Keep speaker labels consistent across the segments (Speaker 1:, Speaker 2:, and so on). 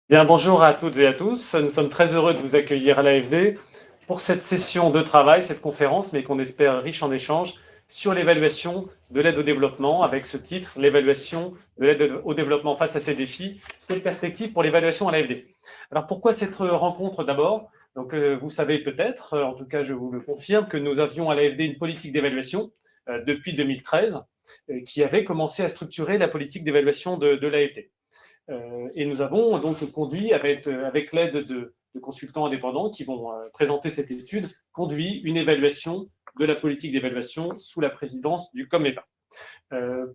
Speaker 1: Bien, bonjour à toutes et à tous. Nous sommes très heureux de vous accueillir à l'AFD pour cette session de travail, cette conférence, mais qu'on espère riche en échanges, sur l'évaluation de l'aide au développement, avec ce titre, l'évaluation de l'aide au développement face à ces défis, quelles perspectives pour l'évaluation à l'AFD. Alors pourquoi cette rencontre d'abord? Donc vous savez peut-être, en tout cas je vous le confirme, que nous avions à l'AFD une politique d'évaluation depuis 2013 qui avait commencé à structurer la politique d'évaluation de l'AFD. Et nous avons donc conduit, avec l'aide de consultants indépendants qui vont présenter cette étude, conduit une évaluation de la politique d'évaluation sous la présidence du COMEVA.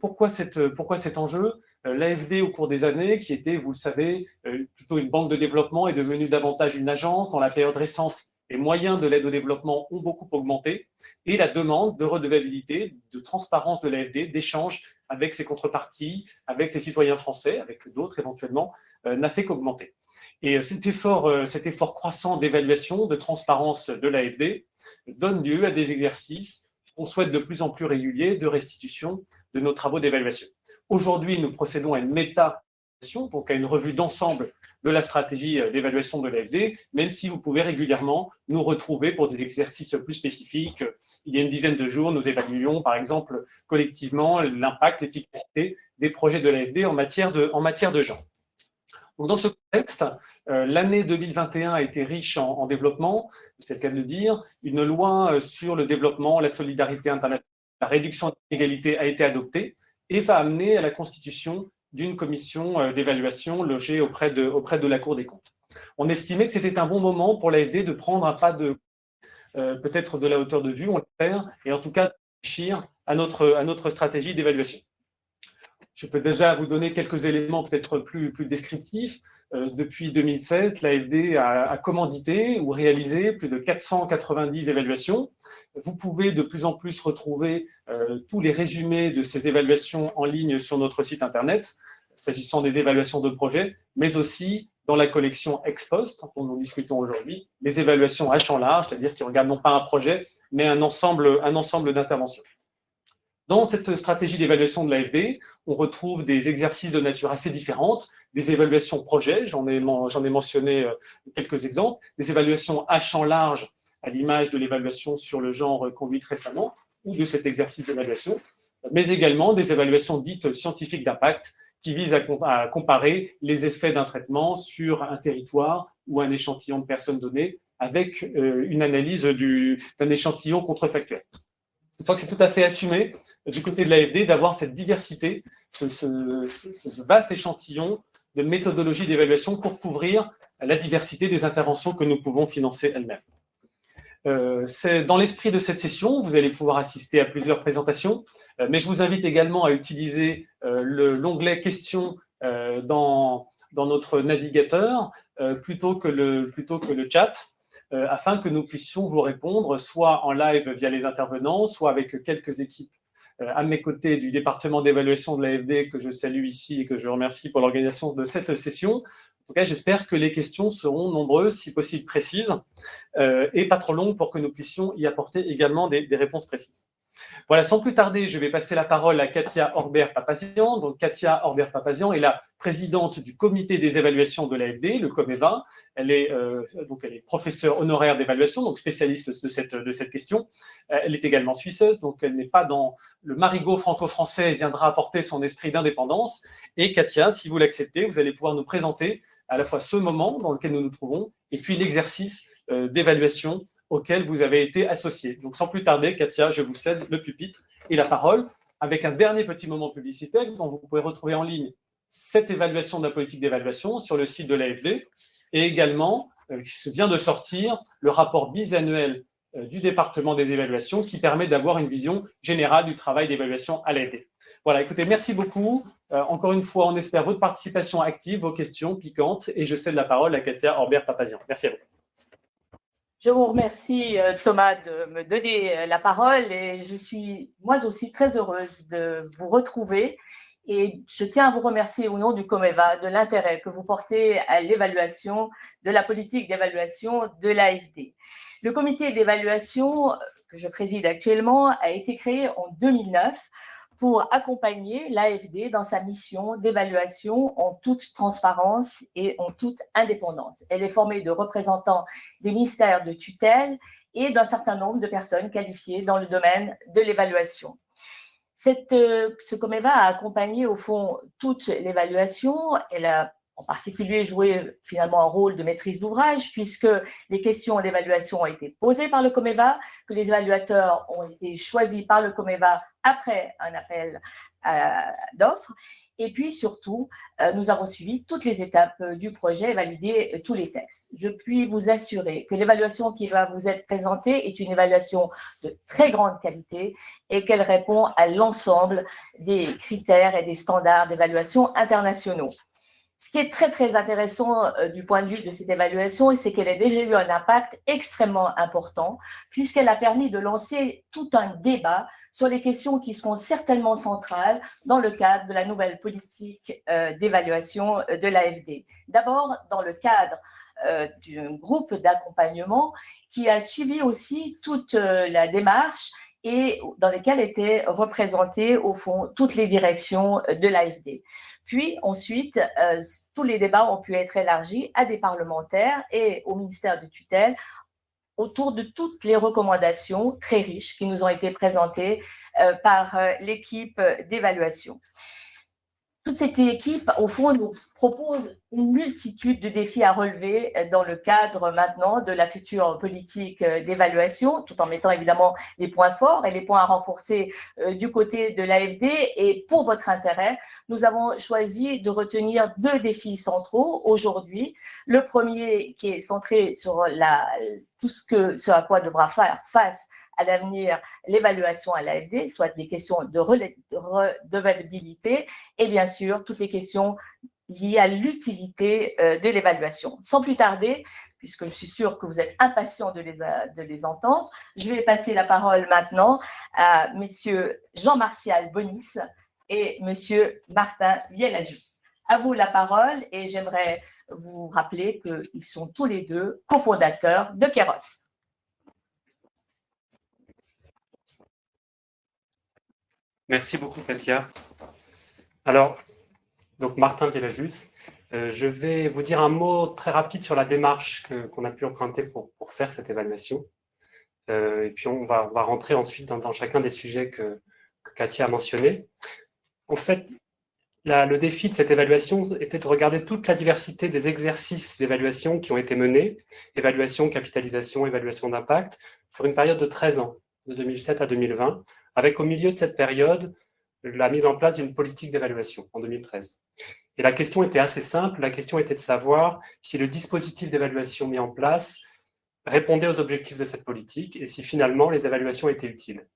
Speaker 1: Pourquoi cet enjeu? L'AFD, au cours des années, qui était, vous le savez, plutôt une banque de développement, est devenue davantage une agence. Dans la période récente, les moyens de l'aide au développement ont beaucoup augmenté et la demande de redevabilité, de transparence de l'AFD, d'échange avec ses contreparties, avec les citoyens français, avec d'autres éventuellement, n'a fait qu'augmenter. Et cet effort croissant d'évaluation, de transparence de l'AFD donne lieu à des exercices qu'on souhaite de plus en plus réguliers de restitution de nos travaux d'évaluation. Aujourd'hui, nous procédons à une méta-évaluation, donc à une revue d'ensemble de la stratégie d'évaluation de l'AFD, même si vous pouvez régulièrement nous retrouver pour des exercices plus spécifiques. Il y a une dizaine de jours, nous évaluions, par exemple, collectivement l'impact, l'efficacité des projets de l'AFD en matière de genre. Donc dans ce contexte, l'année 2021 a été riche en développement, c'est le cas de le dire. Une loi sur le développement, la solidarité internationale, la réduction des inégalités a été adoptée et va amener à la constitution d'une commission d'évaluation logée auprès de la Cour des comptes. On estimait que c'était un bon moment pour l'AFD de prendre un pas peut-être de la hauteur de vue, on l'espère, et en tout cas de réfléchir à notre stratégie d'évaluation. Je peux déjà vous donner quelques éléments peut-être plus descriptifs. Depuis 2007, l'AFD a commandité ou réalisé plus de 490 évaluations. Vous pouvez de plus en plus retrouver tous les résumés de ces évaluations en ligne sur notre site internet, s'agissant des évaluations de projets, mais aussi dans la collection ex post, dont nous discutons aujourd'hui, les évaluations à champ large, c'est-à-dire qui regardent non pas un projet, mais un ensemble d'interventions. Dans cette stratégie d'évaluation de l'AFD, on retrouve des exercices de nature assez différente, des évaluations projets, j'en ai mentionné quelques exemples, des évaluations à champ large, à l'image de l'évaluation sur le genre conduite récemment, ou de cet exercice d'évaluation, mais également des évaluations dites scientifiques d'impact, qui visent à comparer les effets d'un traitement sur un territoire ou un échantillon de personnes données, avec une analyse d'un échantillon contrefactuel. Je crois que c'est tout à fait assumé du côté de l'AFD d'avoir cette diversité, ce vaste échantillon de méthodologies d'évaluation pour couvrir la diversité des interventions que nous pouvons financer elles-mêmes. C'est dans l'esprit de cette session, vous allez pouvoir assister à plusieurs présentations, mais je vous invite également à utiliser l'onglet questions dans notre navigateur plutôt que le chat, afin que nous puissions vous répondre, soit en live via les intervenants, soit avec quelques équipes à mes côtés du département d'évaluation de l'AFD que je salue ici et que je remercie pour l'organisation de cette session. En tout cas, j'espère que les questions seront nombreuses, si possible précises, et pas trop longues pour que nous puissions y apporter également des réponses précises. Voilà, sans plus tarder, je vais passer la parole à Katia Orbert-Papazian. Donc, Katia Orbert-Papazian est la présidente du comité des évaluations de l'AFD, le COMEVA. Elle est professeure honoraire d'évaluation, donc spécialiste de cette question. Elle est également suisseuse, donc elle n'est pas dans le marigot franco-français et viendra apporter son esprit d'indépendance. Et Katia, si vous l'acceptez, vous allez pouvoir nous présenter à la fois ce moment dans lequel nous nous trouvons et puis l'exercice d'évaluation auquel vous avez été associé. Donc, sans plus tarder, Katia, je vous cède le pupitre et la parole avec un dernier petit moment publicitaire dont vous pouvez retrouver en ligne cette évaluation de la politique d'évaluation sur le site de l'AFD et également, qui vient de sortir, le rapport bisannuel du département des évaluations qui permet d'avoir une vision générale du travail d'évaluation à l'AFD. Voilà, écoutez, merci beaucoup. Encore une fois, on espère votre participation active, vos questions piquantes et je cède la parole à Katia Orbert-Papazian. Merci à vous.
Speaker 2: Je vous remercie, Thomas, de me donner la parole et je suis moi aussi très heureuse de vous retrouver. Et je tiens à vous remercier au nom du COMEVA de l'intérêt que vous portez à l'évaluation de la politique d'évaluation de l'AFD. Le comité d'évaluation que je préside actuellement a été créé en 2009 pour accompagner l'AFD dans sa mission d'évaluation en toute transparence et en toute indépendance. Elle est formée de représentants des ministères de tutelle et d'un certain nombre de personnes qualifiées dans le domaine de l'évaluation. Ce Comeva a accompagné au fond toute l'évaluation. Elle a en particulier joué finalement un rôle de maîtrise d'ouvrage puisque les questions d'évaluation ont été posées par le Comeva, que les évaluateurs ont été choisis par le Comeva après un appel d'offres. Et puis surtout, nous avons suivi toutes les étapes du projet et validé tous les textes. Je puis vous assurer que l'évaluation qui va vous être présentée est une évaluation de très grande qualité et qu'elle répond à l'ensemble des critères et des standards d'évaluation internationaux. Ce qui est très, très intéressant du point de vue de cette évaluation, c'est qu'elle a déjà eu un impact extrêmement important puisqu'elle a permis de lancer tout un débat sur les questions qui seront certainement centrales dans le cadre de la nouvelle politique d'évaluation de l'AFD. D'abord, dans le cadre d'un groupe d'accompagnement qui a suivi aussi toute la démarche et dans lesquelles étaient représentées, au fond, toutes les directions de l'AFD. Puis ensuite, tous les débats ont pu être élargis à des parlementaires et au ministère de tutelle autour de toutes les recommandations très riches qui nous ont été présentées par l'équipe d'évaluation. Toute cette équipe, au fond, nous propose une multitude de défis à relever dans le cadre maintenant de la future politique d'évaluation, tout en mettant évidemment les points forts et les points à renforcer du côté de l'AFD. Et pour votre intérêt, nous avons choisi de retenir deux défis centraux aujourd'hui. Le premier qui est centré sur tout ce à quoi devra faire face à l'avenir l'évaluation à l'AFD, soit des questions de redevabilité et bien sûr toutes les questions liées à l'utilité de l'évaluation. Sans plus tarder, puisque je suis sûre que vous êtes impatients de les entendre, je vais passer la parole maintenant à messieurs Jean-Martial Bonis et monsieur Martin Vielajus. À vous la parole et j'aimerais vous rappeler qu'ils sont tous les deux cofondateurs de Kairos.
Speaker 1: Merci beaucoup, Katia. Alors, donc Martin Vielajus, je vais vous dire un mot très rapide sur la démarche qu'on a pu emprunter pour faire cette évaluation. Et puis, on va rentrer ensuite dans chacun des sujets que Katia a mentionnés. En fait, le défi de cette évaluation était de regarder toute la diversité des exercices d'évaluation qui ont été menés, évaluation, capitalisation, évaluation d'impact, sur une période de 13 ans, de 2007 à 2020, avec au milieu de cette période la mise en place d'une politique d'évaluation en 2013. Et la question était assez simple, la question était de savoir si le dispositif d'évaluation mis en place répondait aux objectifs de cette politique et si finalement les évaluations étaient utiles.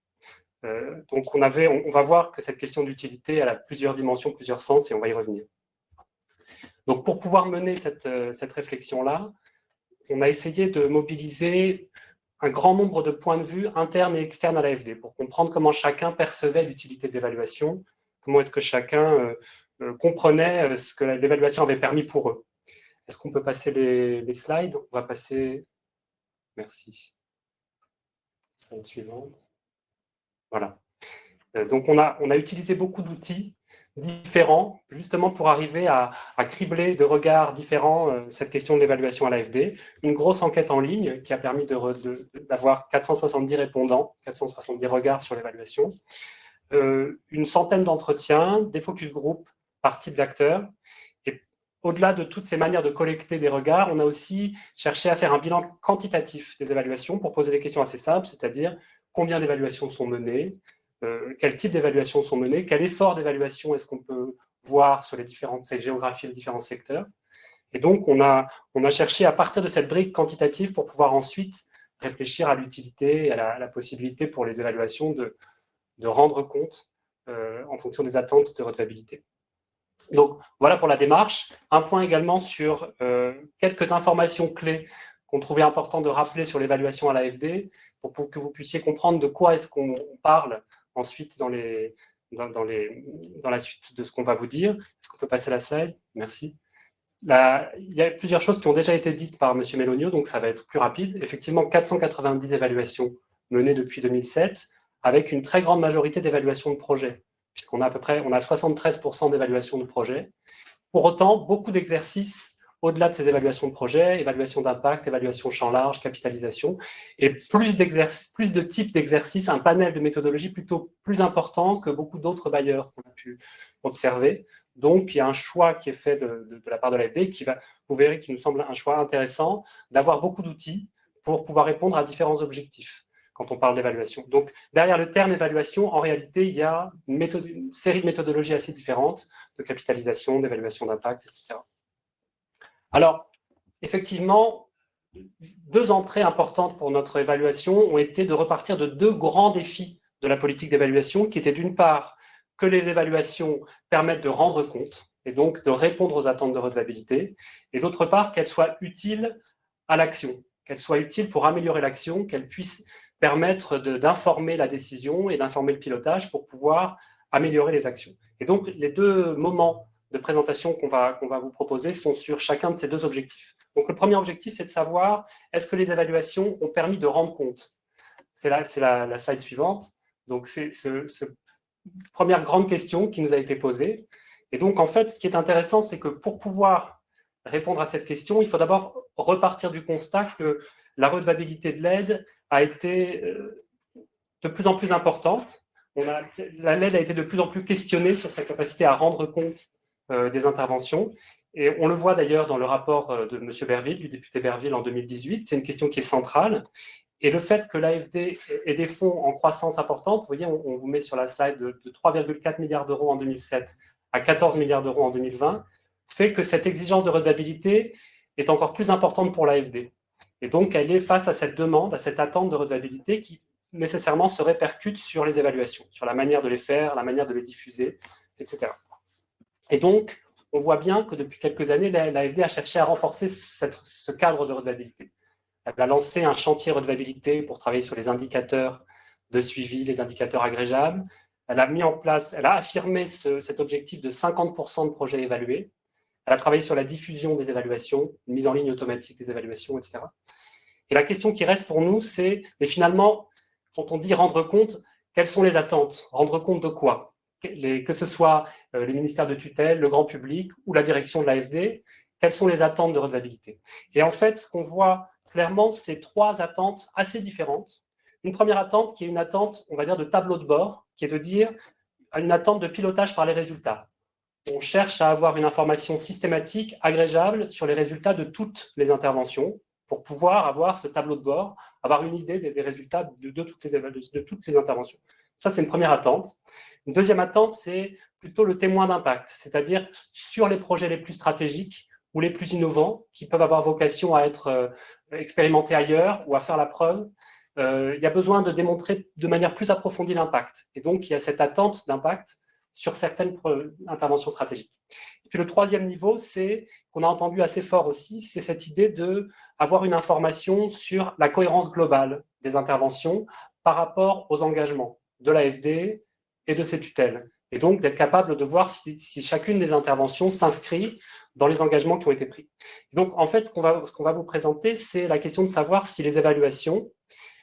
Speaker 1: Donc on va voir que cette question d'utilité elle a plusieurs dimensions, plusieurs sens et on va y revenir. Donc pour pouvoir mener cette réflexion-là, on a essayé de mobiliser un grand nombre de points de vue internes et externes à l'AFD pour comprendre comment chacun percevait l'utilité de l'évaluation, comment est-ce que chacun comprenait ce que l'évaluation avait permis pour eux. Est-ce qu'on peut passer les slides? On va passer... Merci. Slide suivante. Voilà. Donc, on a utilisé beaucoup d'outils différents, justement pour arriver à cribler de regards différents cette question de l'évaluation à l'AFD. Une grosse enquête en ligne qui a permis d'avoir 470 répondants, 470 regards sur l'évaluation, une centaine d'entretiens, des focus group par type d'acteurs. Et au-delà de toutes ces manières de collecter des regards, on a aussi cherché à faire un bilan quantitatif des évaluations pour poser des questions assez simples, c'est-à-dire combien d'évaluations sont menées, quel type d'évaluations sont menées, quel effort d'évaluation est-ce qu'on peut voir sur les différentes géographies, les différents secteurs. Et donc, on a cherché à partir de cette brique quantitative pour pouvoir ensuite réfléchir à l'utilité, à la possibilité pour les évaluations de rendre compte en fonction des attentes de redevabilité. Donc, voilà pour la démarche. Un point également sur quelques informations clés qu'on trouvait important de rappeler sur l'évaluation à l'AFD pour que vous puissiez comprendre de quoi est-ce qu'on parle ensuite dans la suite de ce qu'on va vous dire. Est-ce qu'on peut passer la slide? Merci. Il y a plusieurs choses qui ont déjà été dites par M. Melonio, donc ça va être plus rapide. Effectivement, 490 évaluations menées depuis 2007, avec une très grande majorité d'évaluations de projets, puisqu'on a à peu près 73% d'évaluation de projet. Pour autant, beaucoup d'exercices au-delà de ces évaluations de projet, évaluation d'impact, évaluation champ large, capitalisation, et plus de types d'exercices, un panel de méthodologies plutôt plus important que beaucoup d'autres bailleurs qu'on a pu observer. Donc, il y a un choix qui est fait de la part de l'AFD vous verrez qu'il nous semble un choix intéressant d'avoir beaucoup d'outils pour pouvoir répondre à différents objectifs quand on parle d'évaluation. Donc, derrière le terme évaluation, en réalité, il y a une série de méthodologies assez différentes de capitalisation, d'évaluation d'impact, etc. Alors, effectivement, deux entrées importantes pour notre évaluation ont été de repartir de deux grands défis de la politique d'évaluation, qui étaient d'une part que les évaluations permettent de rendre compte et donc de répondre aux attentes de redevabilité, et d'autre part qu'elles soient utiles à l'action, qu'elles soient utiles pour améliorer l'action, qu'elles puissent permettre d'informer la décision et d'informer le pilotage pour pouvoir améliorer les actions. Et donc, les deux moments de présentation qu'on va vous proposer sont sur chacun de ces deux objectifs. Donc, le premier objectif, c'est de savoir est-ce que les évaluations ont permis de rendre compte. C'est la slide suivante. Donc, c'est cette première grande question qui nous a été posée. Et donc, en fait, ce qui est intéressant, c'est que pour pouvoir répondre à cette question, il faut d'abord repartir du constat que la redevabilité de l'aide a été de plus en plus importante. L'aide a été de plus en plus questionnée sur sa capacité à rendre compte des interventions. Et on le voit d'ailleurs dans le rapport de M. Berville, du député Berville en 2018. C'est une question qui est centrale. Et le fait que l'AFD ait des fonds en croissance importante, vous voyez, on vous met sur la slide de 3,4 milliards d'euros en 2007 à 14 milliards d'euros en 2020, fait que cette exigence de redevabilité est encore plus importante pour l'AFD. Et donc, elle est face à cette demande, à cette attente de redevabilité qui nécessairement se répercute sur les évaluations, sur la manière de les faire, la manière de les diffuser, etc. Et donc, on voit bien que depuis quelques années, l'AFD a cherché à renforcer ce cadre de redevabilité. Elle a lancé un chantier redevabilité pour travailler sur les indicateurs de suivi, les indicateurs agrégeables. Elle a mis en place, elle a affirmé cet objectif de 50% de projets évalués. Elle a travaillé sur la diffusion des évaluations, une mise en ligne automatique des évaluations, etc. Et la question qui reste pour nous, c'est, mais finalement, quand on dit rendre compte, quelles sont les attentes? Rendre compte de quoi? Que ce soit les ministères de tutelle, le grand public ou la direction de l'AFD, quelles sont les attentes de redevabilité? Et en fait, ce qu'on voit clairement, c'est trois attentes assez différentes. Une première attente qui est une attente, on va dire, de tableau de bord, qui est de dire une attente de pilotage par les résultats. On cherche à avoir une information systématique, agrégeable sur les résultats de toutes les interventions pour pouvoir avoir ce tableau de bord, avoir une idée des résultats de toutes les interventions. Ça, c'est une première attente. Une deuxième attente, c'est plutôt le témoin d'impact, c'est-à-dire sur les projets les plus stratégiques ou les plus innovants qui peuvent avoir vocation à être expérimentés ailleurs ou à faire la preuve. Il y a besoin de démontrer de manière plus approfondie l'impact. Et donc, il y a cette attente d'impact sur certaines interventions stratégiques. Et puis le troisième niveau, c'est, qu'on a entendu assez fort aussi, c'est cette idée d'avoir une information sur la cohérence globale des interventions par rapport aux engagements de l'AFD et de ses tutelles. Et donc d'être capable de voir si chacune des interventions s'inscrit dans les engagements qui ont été pris. Et donc en fait, ce qu'on va vous présenter, c'est la question de savoir si les évaluations,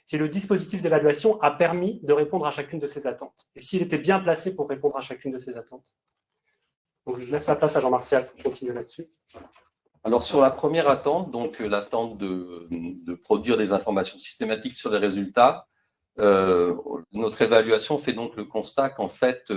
Speaker 1: si le dispositif d'évaluation a permis de répondre à chacune de ces attentes, et s'il était bien placé pour répondre à chacune de ces attentes. Donc, je laisse la place à Jean-Martial pour continuer là-dessus.
Speaker 3: Alors, sur la première attente, donc l'attente de produire des informations systématiques sur les résultats, notre évaluation fait donc le constat qu'en fait,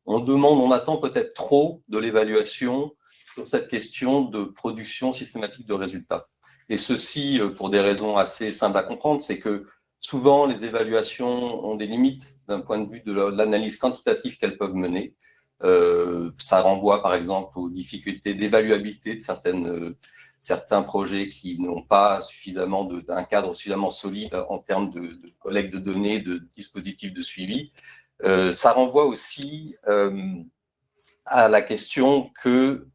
Speaker 3: on attend peut-être trop de l'évaluation sur cette question de production systématique de résultats. Et ceci, pour des raisons assez simples à comprendre, c'est que souvent, les évaluations ont des limites d'un point de vue de l'analyse quantitative qu'elles peuvent mener. Ça renvoie, par exemple, aux difficultés d'évaluabilité de certains projets qui n'ont pas suffisamment d'un cadre suffisamment solide en termes de collecte de données, de dispositifs de suivi. Ça renvoie aussi à la question que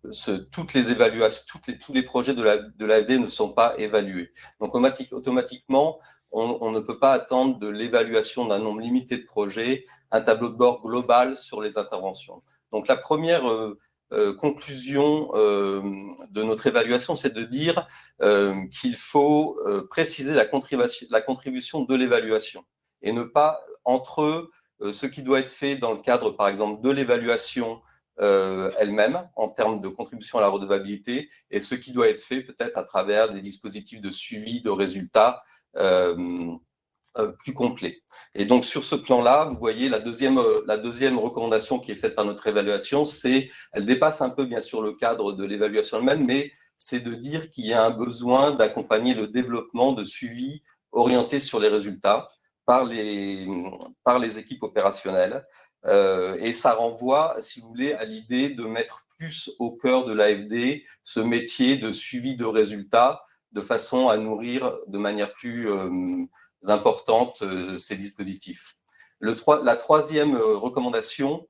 Speaker 3: toutes les évaluations, tous les projets de l'AFD ne sont pas évalués. Donc, automatiquement, on ne peut pas attendre de l'évaluation d'un nombre limité de projets un tableau de bord global sur les interventions. Donc, la première conclusion de notre évaluation, c'est de dire qu'il faut préciser la contribution de l'évaluation et ne pas, entre eux, ce qui doit être fait dans le cadre, par exemple, de l'évaluation elle-même, en termes de contribution à la redevabilité, et ce qui doit être fait peut-être à travers des dispositifs de suivi de résultats plus complets. Et donc, sur ce plan-là, vous voyez, la deuxième recommandation qui est faite par notre évaluation, elle dépasse un peu, bien sûr, le cadre de l'évaluation elle-même, mais c'est de dire qu'il y a un besoin d'accompagner le développement de suivi orienté sur les résultats par les équipes opérationnelles. Et ça renvoie, si vous voulez, à l'idée de mettre plus au cœur de l'AFD ce métier de suivi de résultats de façon à nourrir de manière plus importante ces dispositifs. La troisième recommandation,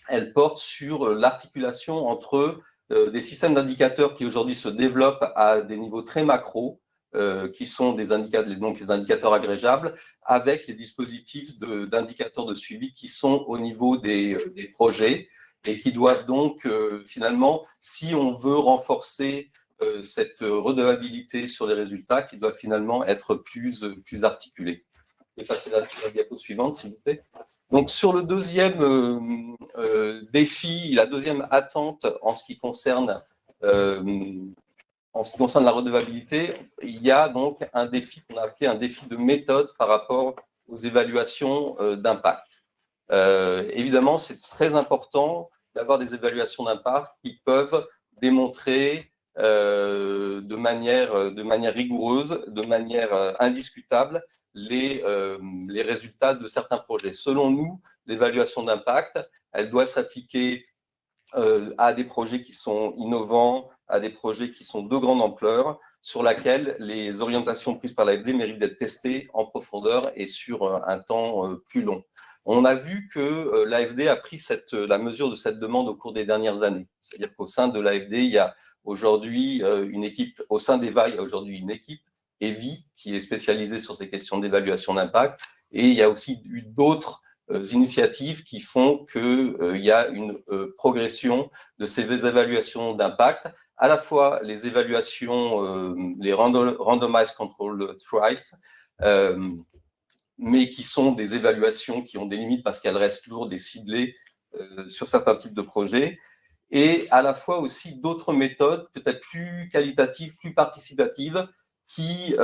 Speaker 3: elle porte sur l'articulation entre des systèmes d'indicateurs qui aujourd'hui se développent à des niveaux très macro, qui sont donc les indicateurs agrégeables, avec les dispositifs d'indicateurs de suivi qui sont au niveau des projets et qui doivent donc finalement, si on veut renforcer cette redevabilité sur les résultats, qui doivent finalement être plus articulés. Je vais passer la diapo suivante, s'il vous plaît. Donc, sur le deuxième défi, la deuxième attente en ce qui concerne la redevabilité, il y a donc un défi qu'on a appelé un défi de méthode par rapport aux évaluations d'impact. Évidemment, c'est très important d'avoir des évaluations d'impact qui peuvent démontrer de manière rigoureuse, de manière indiscutable, les résultats de certains projets. Selon nous, l'évaluation d'impact, elle doit s'appliquer à des projets qui sont innovants, à des projets qui sont de grande ampleur, sur laquelle les orientations prises par l'AFD méritent d'être testées en profondeur et sur un temps plus long. On a vu que l'AFD a pris la mesure de cette demande au cours des dernières années. C'est-à-dire qu'au sein de l'AFD, il y a aujourd'hui une équipe, au sein d'EVA, il y a aujourd'hui une équipe, EVI, qui est spécialisée sur ces questions d'évaluation d'impact. Et il y a aussi eu d'autres initiatives qui font qu'il y a une progression de ces évaluations d'impact, à la fois les évaluations, les randomized controlled trials, mais qui sont des évaluations qui ont des limites parce qu'elles restent lourdes et ciblées sur certains types de projets, et à la fois aussi d'autres méthodes peut-être plus qualitatives, plus participatives, qui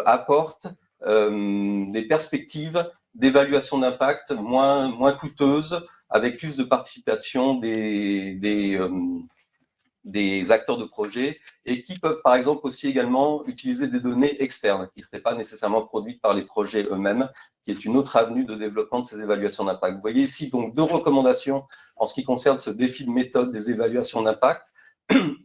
Speaker 3: apportent des perspectives d'évaluation d'impact moins coûteuses, avec plus de participation des acteurs de projet, et qui peuvent par exemple aussi également utiliser des données externes qui ne seraient pas nécessairement produites par les projets eux-mêmes, qui est une autre avenue de développement de ces évaluations d'impact. Vous voyez ici donc deux recommandations en ce qui concerne ce défi de méthode des évaluations d'impact.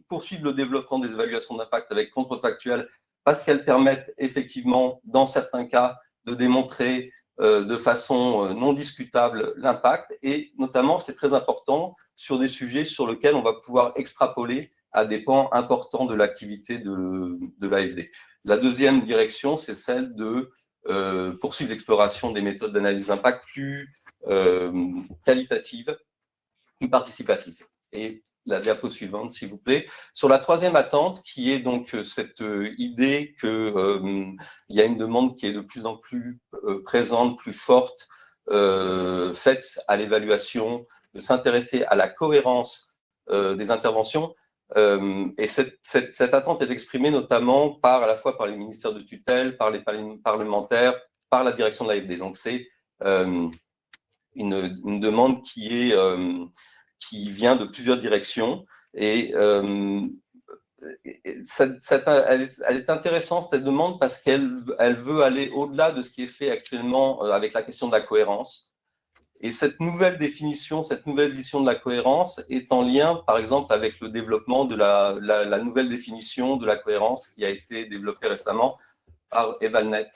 Speaker 3: Poursuivre le développement des évaluations d'impact avec contrefactuel, parce qu'elles permettent effectivement, dans certains cas, de démontrer de façon non discutable l'impact, et notamment, c'est très important, sur des sujets sur lesquels on va pouvoir extrapoler à des pans importants de l'activité de l'AFD. La deuxième direction, c'est celle de poursuivre l'exploration des méthodes d'analyse d'impact plus qualitatives, plus participatives. Et la diapo suivante, s'il vous plaît. Sur la troisième attente, qui est donc cette idée qu'il y a une demande qui est de plus en plus présente, plus forte, faite à l'évaluation, de s'intéresser à la cohérence des interventions. Et cette attente est exprimée notamment à la fois par les ministères de tutelle, par les parlementaires, par la direction de l'AFD. Donc c'est une demande qui vient de plusieurs directions, et elle est intéressante, cette demande, parce qu'elle veut aller au-delà de ce qui est fait actuellement avec la question de la cohérence. Et cette nouvelle définition, cette nouvelle vision de la cohérence est en lien, par exemple, avec le développement de la nouvelle définition de la cohérence qui a été développée récemment par Evalnet.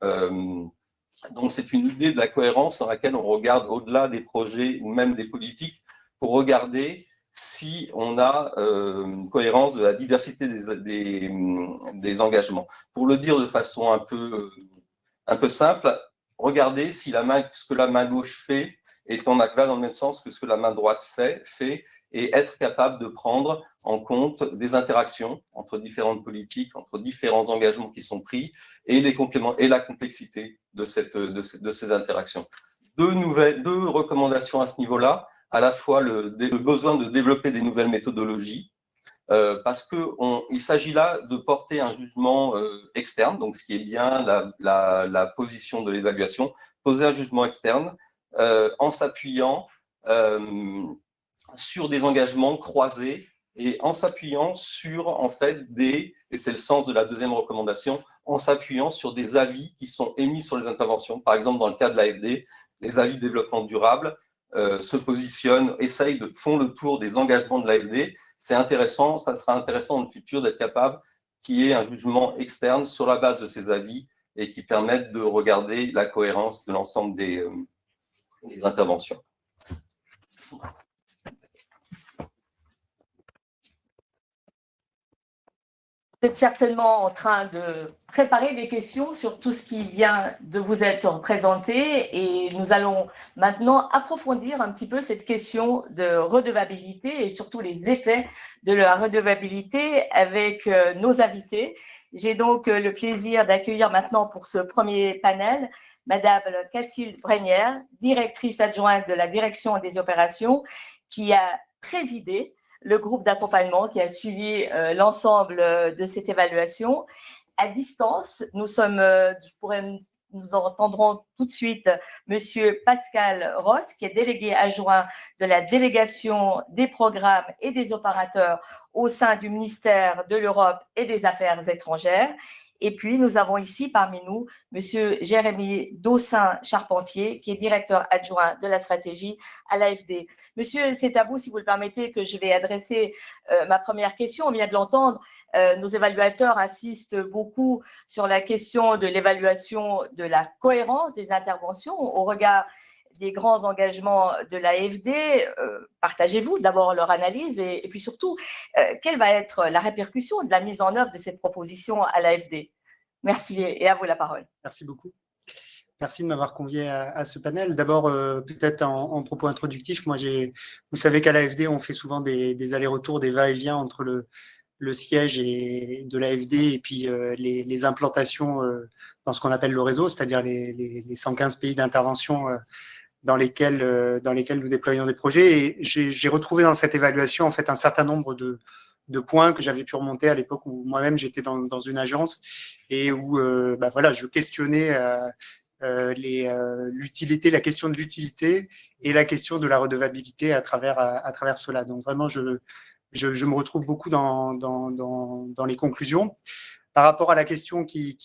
Speaker 3: Donc, c'est une idée de la cohérence dans laquelle on regarde au-delà des projets ou même des politiques pour regarder si on a une cohérence de la diversité des engagements. Pour le dire de façon un peu simple, regardez si ce que la main gauche fait va dans le même sens que ce que la main droite fait, et être capable de prendre en compte des interactions entre différentes politiques, entre différents engagements qui sont pris, et les compléments et la complexité de ces interactions. deux recommandations à ce niveau-là, à la fois le besoin de développer des nouvelles méthodologies, parce qu'il s'agit là de porter un jugement externe, donc ce qui est bien la position de l'évaluation, poser un jugement externe en s'appuyant sur des engagements croisés et en s'appuyant sur, en fait, et c'est le sens de la deuxième recommandation, en s'appuyant sur des avis qui sont émis sur les interventions. Par exemple, dans le cas de l'AFD, les avis de développement durable se positionnent, font le tour des engagements de l'AFD. C'est intéressant, ça sera intéressant dans le futur d'être capable qu'il y ait un jugement externe sur la base de ces avis et qui permettent de regarder la cohérence de l'ensemble des interventions.
Speaker 2: Vous êtes certainement en train de préparer des questions sur tout ce qui vient de vous être présenté et nous allons maintenant approfondir un petit peu cette question de redevabilité et surtout les effets de la redevabilité avec nos invités. J'ai donc le plaisir d'accueillir maintenant pour ce premier panel Madame Cacile Brenière, directrice adjointe de la direction des opérations, qui a présidé le groupe d'accompagnement qui a suivi l'ensemble de cette évaluation. À distance, nous entendrons tout de suite Monsieur Pascal Ross, qui est délégué adjoint de la délégation des programmes et des opérateurs au sein du ministère de l'Europe et des Affaires étrangères. Et puis, nous avons ici parmi nous Monsieur Jérémy Dossin-Charpentier, qui est directeur adjoint de la stratégie à l'AFD. Monsieur, c'est à vous, si vous le permettez, que je vais adresser ma première question. On vient de l'entendre, nos évaluateurs insistent beaucoup sur la question de l'évaluation de la cohérence des interventions au regard des grands engagements de l'AFD. Partagez-vous d'abord leur analyse et puis surtout, quelle va être la répercussion de la mise en œuvre de cette proposition à l'AFD? Merci et à vous la parole.
Speaker 4: Merci beaucoup. Merci de m'avoir convié à ce panel. D'abord, peut-être en propos introductif, vous savez qu'à l'AFD, on fait souvent des allers-retours, des va-et-vient entre le siège de l'AFD et puis les implantations dans ce qu'on appelle le réseau, c'est-à-dire les 115 pays d'intervention dans lesquels nous déployons des projets. Et j'ai retrouvé dans cette évaluation en fait un certain nombre de points que j'avais pu remonter à l'époque où moi-même j'étais dans une agence et où voilà, je questionnais l'utilité, la question de l'utilité et la question de la redevabilité à travers cela. Donc vraiment, je me retrouve beaucoup dans les conclusions. Par rapport à la question qui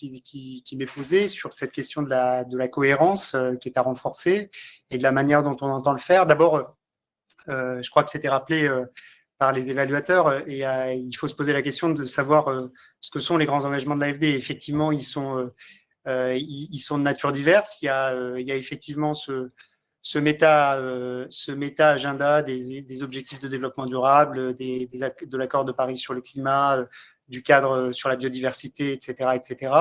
Speaker 4: m'est posée sur cette question de la cohérence qui est à renforcer et de la manière dont on entend le faire, d'abord, je crois que c'était rappelé par les évaluateurs et il faut se poser la question de savoir ce que sont les grands engagements de l'AFD. Effectivement, ils sont de nature diverse. Il y a effectivement ce méta-agenda des objectifs de développement durable, de l'accord de Paris sur le climat, du cadre sur la biodiversité, etc., etc.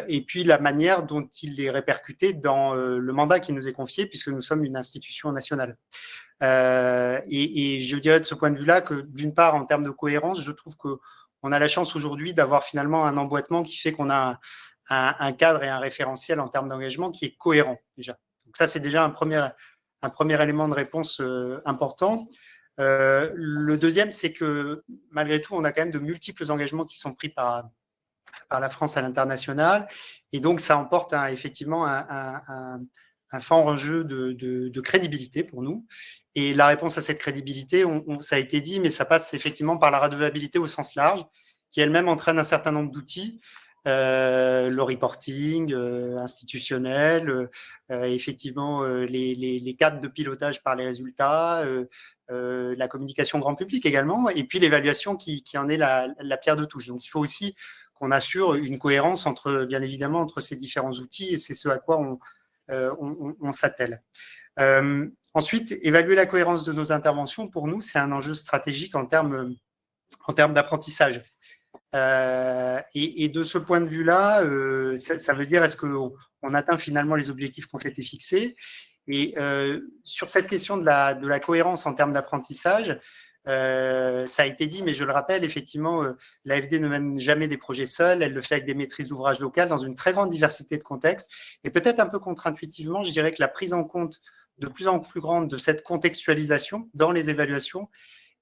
Speaker 4: Et puis la manière dont il est répercuté dans le mandat qui nous est confié, puisque nous sommes une institution nationale. Et je dirais de ce point de vue-là que, d'une part, en termes de cohérence, je trouve qu'on a la chance aujourd'hui d'avoir finalement un emboîtement qui fait qu'on a un cadre et un référentiel en termes d'engagement qui est cohérent déjà. Donc ça, c'est déjà un premier élément de réponse important. Le deuxième, c'est que malgré tout, on a quand même de multiples engagements qui sont pris par la France à l'international. Et donc, ça emporte effectivement un fort enjeu de crédibilité pour nous. Et la réponse à cette crédibilité, ça a été dit, mais ça passe effectivement par la redevabilité au sens large, qui elle-même entraîne un certain nombre d'outils. Le reporting institutionnel, effectivement les cadres de pilotage par les résultats, la communication grand public également, et puis l'évaluation qui en est la pierre de touche. Donc il faut aussi qu'on assure une cohérence bien évidemment entre ces différents outils, et c'est ce à quoi on s'attelle. Ensuite, évaluer la cohérence de nos interventions, pour nous, c'est un enjeu stratégique en termes d'apprentissage. Et de ce point de vue-là, ça veut dire est-ce qu'on atteint finalement les objectifs qu'on s'était fixés. Et sur cette question de la cohérence en termes d'apprentissage, Ça a été dit, mais je le rappelle, effectivement, l'AFD ne mène jamais des projets seuls, elle le fait avec des maîtrises d'ouvrage locales dans une très grande diversité de contextes. Et peut-être un peu contre-intuitivement, je dirais que la prise en compte de plus en plus grande de cette contextualisation dans les évaluations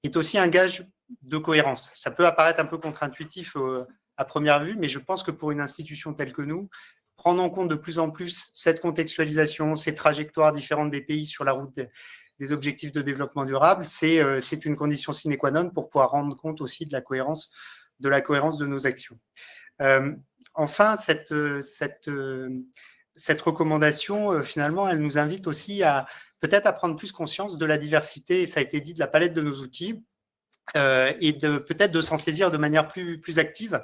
Speaker 4: est aussi un gage de cohérence. Ça peut apparaître un peu contre-intuitif à première vue, mais je pense que pour une institution telle que nous, prendre en compte de plus en plus cette contextualisation, ces trajectoires différentes des pays sur la route des objectifs de développement durable, c'est une condition sine qua non pour pouvoir rendre compte aussi de la cohérence de nos actions. Enfin, cette recommandation, finalement, elle nous invite aussi à peut-être à prendre plus conscience de la diversité, et ça a été dit, de la palette de nos outils, et peut-être de s'en saisir de manière plus active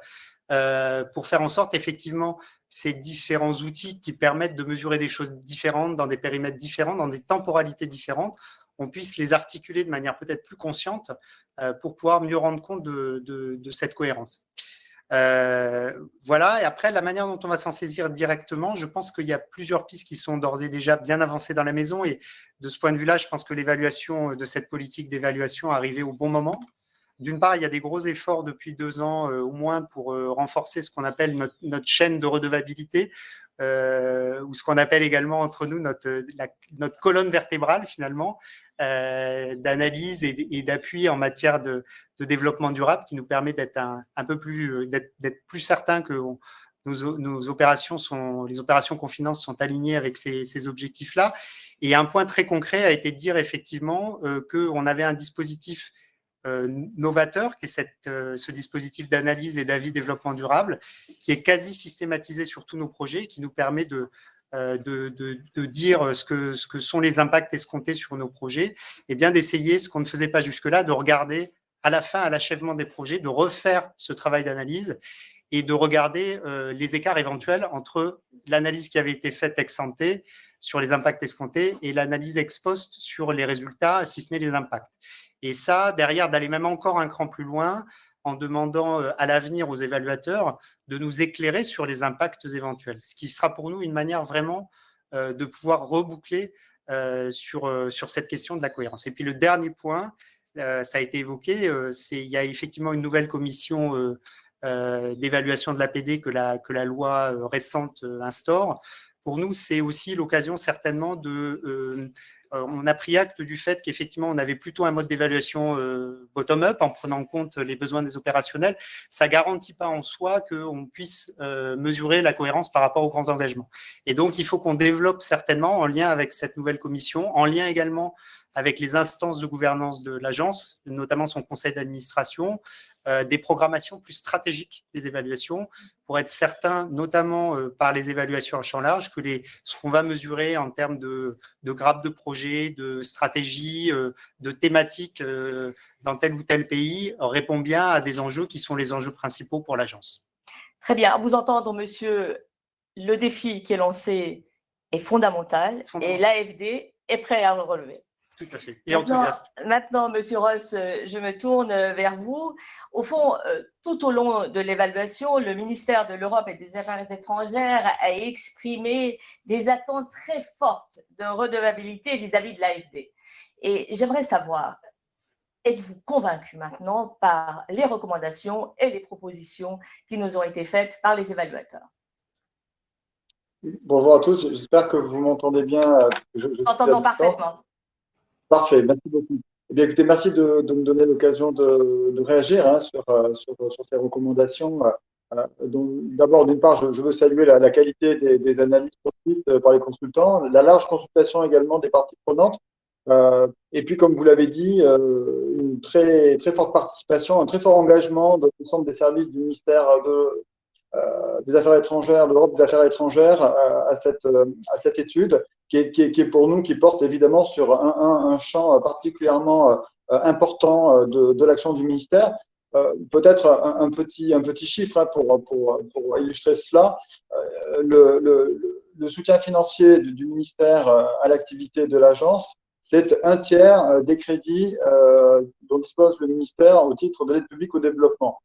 Speaker 4: pour faire en sorte, effectivement, ces différents outils qui permettent de mesurer des choses différentes, dans des périmètres différents, dans des temporalités différentes, on puisse les articuler de manière peut-être plus consciente pour pouvoir mieux rendre compte de cette cohérence. Voilà, et après, la manière dont on va s'en saisir directement, je pense qu'il y a plusieurs pistes qui sont d'ores et déjà bien avancées dans la maison, et de ce point de vue-là, je pense que l'évaluation de cette politique d'évaluation est arrivée au bon moment. D'une part, il y a des gros efforts depuis 2 ans au moins pour renforcer ce qu'on appelle notre chaîne de redevabilité, ou ce qu'on appelle également entre nous notre colonne vertébrale finalement, d'analyse et d'appui en matière de développement durable, qui nous permet d'être un peu plus, d'être plus certain que nos opérations les opérations qu'on finance sont alignées avec ces objectifs-là. Et un point très concret a été de dire effectivement qu'on avait un dispositif novateur, qui est ce dispositif d'analyse et d'avis développement durable, qui est quasi systématisé sur tous nos projets, qui nous permet de dire ce que sont les impacts escomptés sur nos projets, et bien d'essayer, ce qu'on ne faisait pas jusque-là, de regarder à la fin, à l'achèvement des projets, de refaire ce travail d'analyse et de regarder les écarts éventuels entre l'analyse qui avait été faite ex ante sur les impacts escomptés et l'analyse ex post sur les résultats, si ce n'est les impacts. Et ça, derrière, d'aller même encore un cran plus loin, en demandant à l'avenir aux évaluateurs de nous éclairer sur les impacts éventuels, ce qui sera pour nous une manière vraiment de pouvoir reboucler sur cette question de la cohérence. Et puis le dernier point, ça a été évoqué, il y a effectivement une nouvelle commission d'évaluation de l'APD que la loi récente instaure. Pour nous, c'est aussi l'occasion certainement on a pris acte du fait qu'effectivement, on avait plutôt un mode d'évaluation bottom-up en prenant en compte les besoins des opérationnels. Ça ne garantit pas en soi qu'on puisse mesurer la cohérence par rapport aux grands engagements. Et donc, il faut qu'on développe certainement, en lien avec cette nouvelle commission, en lien également avec les instances de gouvernance de l'agence, notamment son conseil d'administration, des programmations plus stratégiques des évaluations pour être certain, notamment par les évaluations en champ large, que ce qu'on va mesurer en termes de grappes de projets, de stratégies, de thématiques dans tel ou tel pays répond bien à des enjeux qui sont les enjeux principaux pour l'agence.
Speaker 2: Très bien. À vous entendre, monsieur, le défi qui est lancé est fondamental. Et l'AFD est prêt à le relever.
Speaker 4: Tout à fait. Et enthousiaste.
Speaker 2: Maintenant, monsieur Ross, je me tourne vers vous. Au fond, tout au long de l'évaluation, le ministère de l'Europe et des Affaires étrangères a exprimé des attentes très fortes de redevabilité vis-à-vis de l'AFD. Et j'aimerais savoir, êtes-vous convaincu maintenant par les recommandations et les propositions qui nous ont été faites par les évaluateurs?
Speaker 5: Bonjour à tous, j'espère que vous m'entendez bien.
Speaker 2: Entendons parfaitement.
Speaker 5: Parfait, merci beaucoup. Eh bien, écoutez, merci de me donner l'occasion de réagir sur ces recommandations. D'abord, d'une part, je veux saluer la qualité des analyses produites par les consultants, la large consultation également des parties prenantes, et puis, comme vous l'avez dit, une très, très forte participation, un très fort engagement de l'ensemble des services du ministère des Affaires étrangères, de l'Europe des Affaires étrangères à cette étude qui est pour nous, qui porte évidemment sur un champ particulièrement important de l'action du ministère. Peut-être un petit chiffre pour illustrer cela. Le soutien financier du ministère à l'activité de l'agence, c'est 1/3 des crédits dont dispose le ministère au titre de l'aide publique au développement.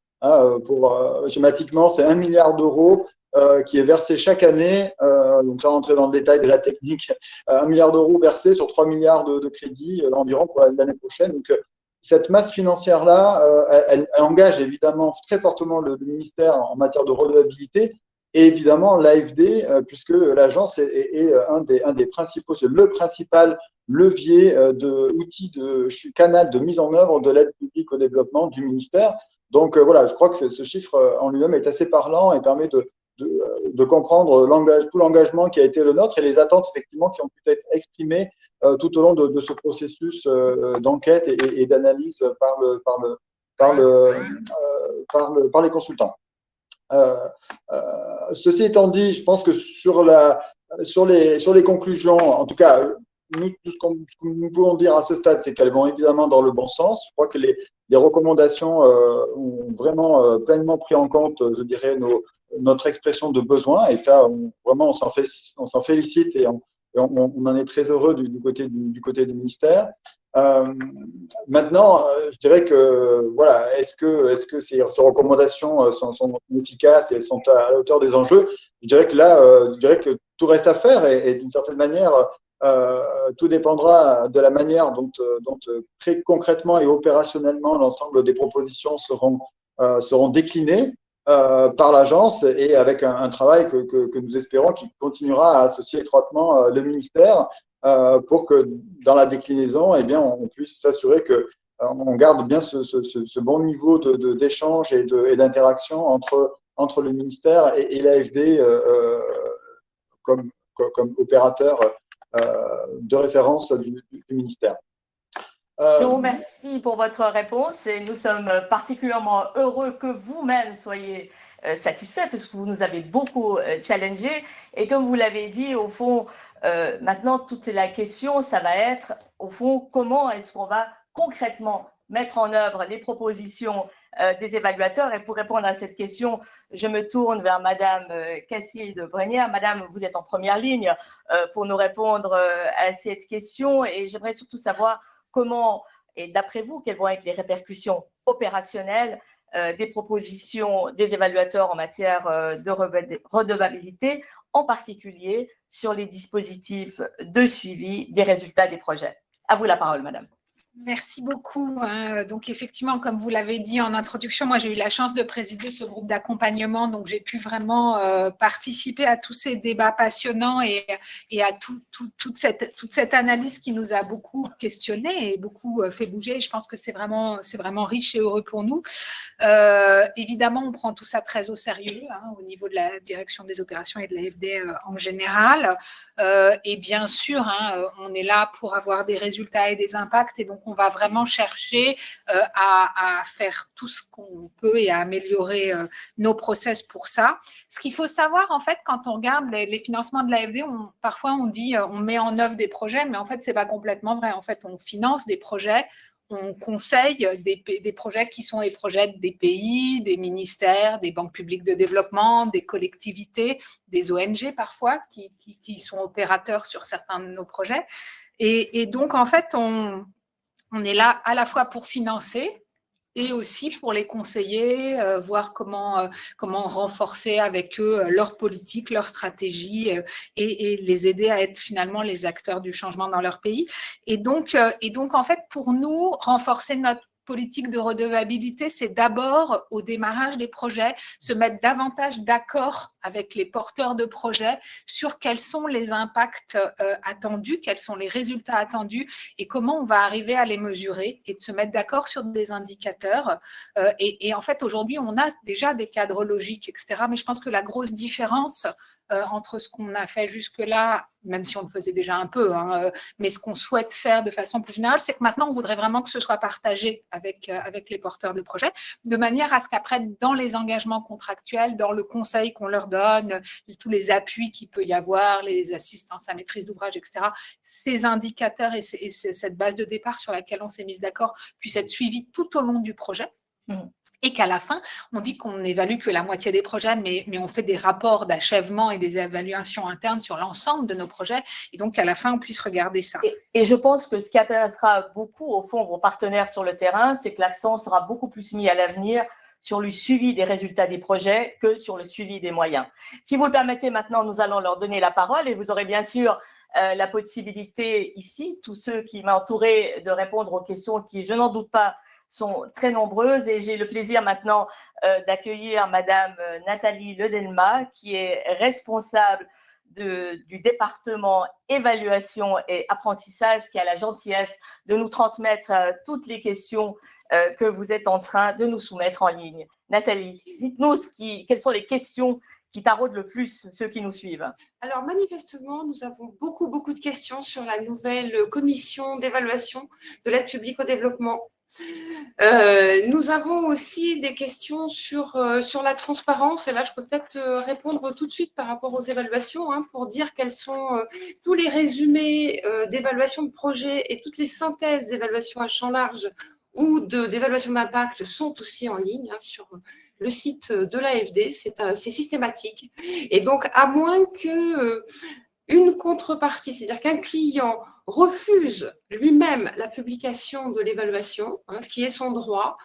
Speaker 5: Schématiquement, c'est 1 milliard d'euros qui est versé chaque année, donc sans rentrer dans le détail de la technique, 1 milliard d'euros versés sur 3 milliards de crédits environ pour l'année prochaine. Donc, cette masse financière-là, elle engage évidemment très fortement le ministère en matière de redevabilité et évidemment l'AFD, puisque l'agence est un des principaux, c'est le principal levier outil de canal de mise en œuvre de l'aide publique au développement du ministère. Donc voilà, je crois que ce chiffre en lui-même est assez parlant et permet de comprendre tout l'engagement qui a été le nôtre et les attentes effectivement qui ont pu être exprimées tout au long de ce processus d'enquête et d'analyse par les consultants. Ceci étant dit, je pense que sur les conclusions, en tout cas, tout ce que nous pouvons dire à ce stade, c'est qu'elles vont évidemment dans le bon sens. Je crois que les recommandations ont vraiment pleinement pris en compte, je dirais, notre expression de besoin. Et ça, vraiment, on s'en félicite et on en est très heureux du côté du ministère. Maintenant, je dirais que voilà, est-ce que ces recommandations sont efficaces et sont à la hauteur des enjeux? Je dirais que là, je dirais que tout reste à faire et d'une certaine manière, tout dépendra de la manière dont très concrètement et opérationnellement l'ensemble des propositions seront déclinées par l'agence et avec un travail que nous espérons qui continuera à associer étroitement le ministère pour que dans la déclinaison, eh bien, on puisse s'assurer que on garde bien ce bon niveau d'échange et d'interaction entre le ministère et l'AFD comme opérateur de référence du ministère.
Speaker 2: Je vous remercie pour votre réponse et nous sommes particulièrement heureux que vous-même soyez satisfait parce que vous nous avez beaucoup challengé et comme vous l'avez dit, au fond, maintenant toute la question, ça va être au fond comment est-ce qu'on va concrètement mettre en œuvre les propositions des évaluateurs. Et pour répondre à cette question, je me tourne vers Madame Cassie de Brenière. Madame, vous êtes en première ligne pour nous répondre à cette question et j'aimerais surtout savoir comment, et d'après vous, quelles vont être les répercussions opérationnelles des propositions des évaluateurs en matière de redevabilité, en particulier sur les dispositifs de suivi des résultats des projets. À vous la parole, Madame.
Speaker 6: Merci beaucoup. Donc effectivement, comme vous l'avez dit en introduction, moi j'ai eu la chance de présider ce groupe d'accompagnement, donc j'ai pu vraiment participer à tous ces débats passionnants et à toute cette analyse qui nous a beaucoup questionné et beaucoup fait bouger. Je pense que c'est vraiment riche et heureux pour nous. Évidemment, on prend tout ça très au sérieux au niveau de la direction des opérations et de l'AFD en général. Et bien sûr, on est là pour avoir des résultats et des impacts et donc on va vraiment chercher à faire tout ce qu'on peut et à améliorer nos process pour ça. Ce qu'il faut savoir, en fait, quand on regarde les financements de l'AFD, parfois on dit on met en œuvre des projets, mais en fait, ce n'est pas complètement vrai. En fait, on finance des projets, on conseille des projets qui sont des projets des pays, des ministères, des banques publiques de développement, des collectivités, des ONG parfois qui sont opérateurs sur certains de nos projets. Et donc, en fait, on est là à la fois pour financer et aussi pour les conseiller, voir comment renforcer avec eux leur politique, leur stratégie et les aider à être finalement les acteurs du changement dans leur pays. Et donc en fait, pour nous, renforcer notre politique de redevabilité, c'est d'abord, au démarrage des projets, se mettre davantage d'accord avec les porteurs de projets sur quels sont les impacts attendus, quels sont les résultats attendus et comment on va arriver à les mesurer et de se mettre d'accord sur des indicateurs. Et en fait, aujourd'hui, on a déjà des cadres logiques, etc. Mais je pense que la grosse différence entre ce qu'on a fait jusque-là, même si on le faisait déjà un peu, mais ce qu'on souhaite faire de façon plus générale, c'est que maintenant, on voudrait vraiment que ce soit partagé avec les porteurs de projets, de manière à ce qu'après, dans les engagements contractuels, dans le conseil qu'on leur donne, tous les appuis qu'il peut y avoir, les assistances à maîtrise d'ouvrage, etc., ces indicateurs et cette base de départ sur laquelle on s'est mis d'accord puissent être suivis tout au long du projet. Et qu'à la fin, on dit qu'on n'évalue que la moitié des projets, mais on fait des rapports d'achèvement et des évaluations internes sur l'ensemble de nos projets, et donc à la fin, on puisse regarder ça.
Speaker 2: Et je pense que ce qui intéressera beaucoup, au fond, vos partenaires sur le terrain, c'est que l'accent sera beaucoup plus mis à l'avenir sur le suivi des résultats des projets que sur le suivi des moyens. Si vous le permettez, maintenant, nous allons leur donner la parole et vous aurez bien sûr la possibilité ici, tous ceux qui m'ont entouré, de répondre aux questions qui, je n'en doute pas, sont très nombreuses. Et j'ai le plaisir maintenant d'accueillir Madame Nathalie Ledelma, qui est responsable du département évaluation et apprentissage, qui a la gentillesse de nous transmettre toutes les questions que vous êtes en train de nous soumettre en ligne. Nathalie, dites-nous quelles sont les questions qui taraudent le plus ceux qui nous suivent.
Speaker 7: Alors, manifestement, nous avons beaucoup de questions sur la nouvelle commission d'évaluation de l'aide publique au développement. Nous avons aussi des questions sur la transparence, et là je peux peut-être répondre tout de suite par rapport aux évaluations, pour dire quels sont tous les résumés d'évaluation de projet et toutes les synthèses d'évaluation à champ large ou d'évaluation d'impact sont aussi en ligne sur le site de l'AFD, c'est systématique. Et donc, à moins que une contrepartie, c'est-à-dire qu'un client refuse lui-même la publication de l'évaluation, ce qui est son droit,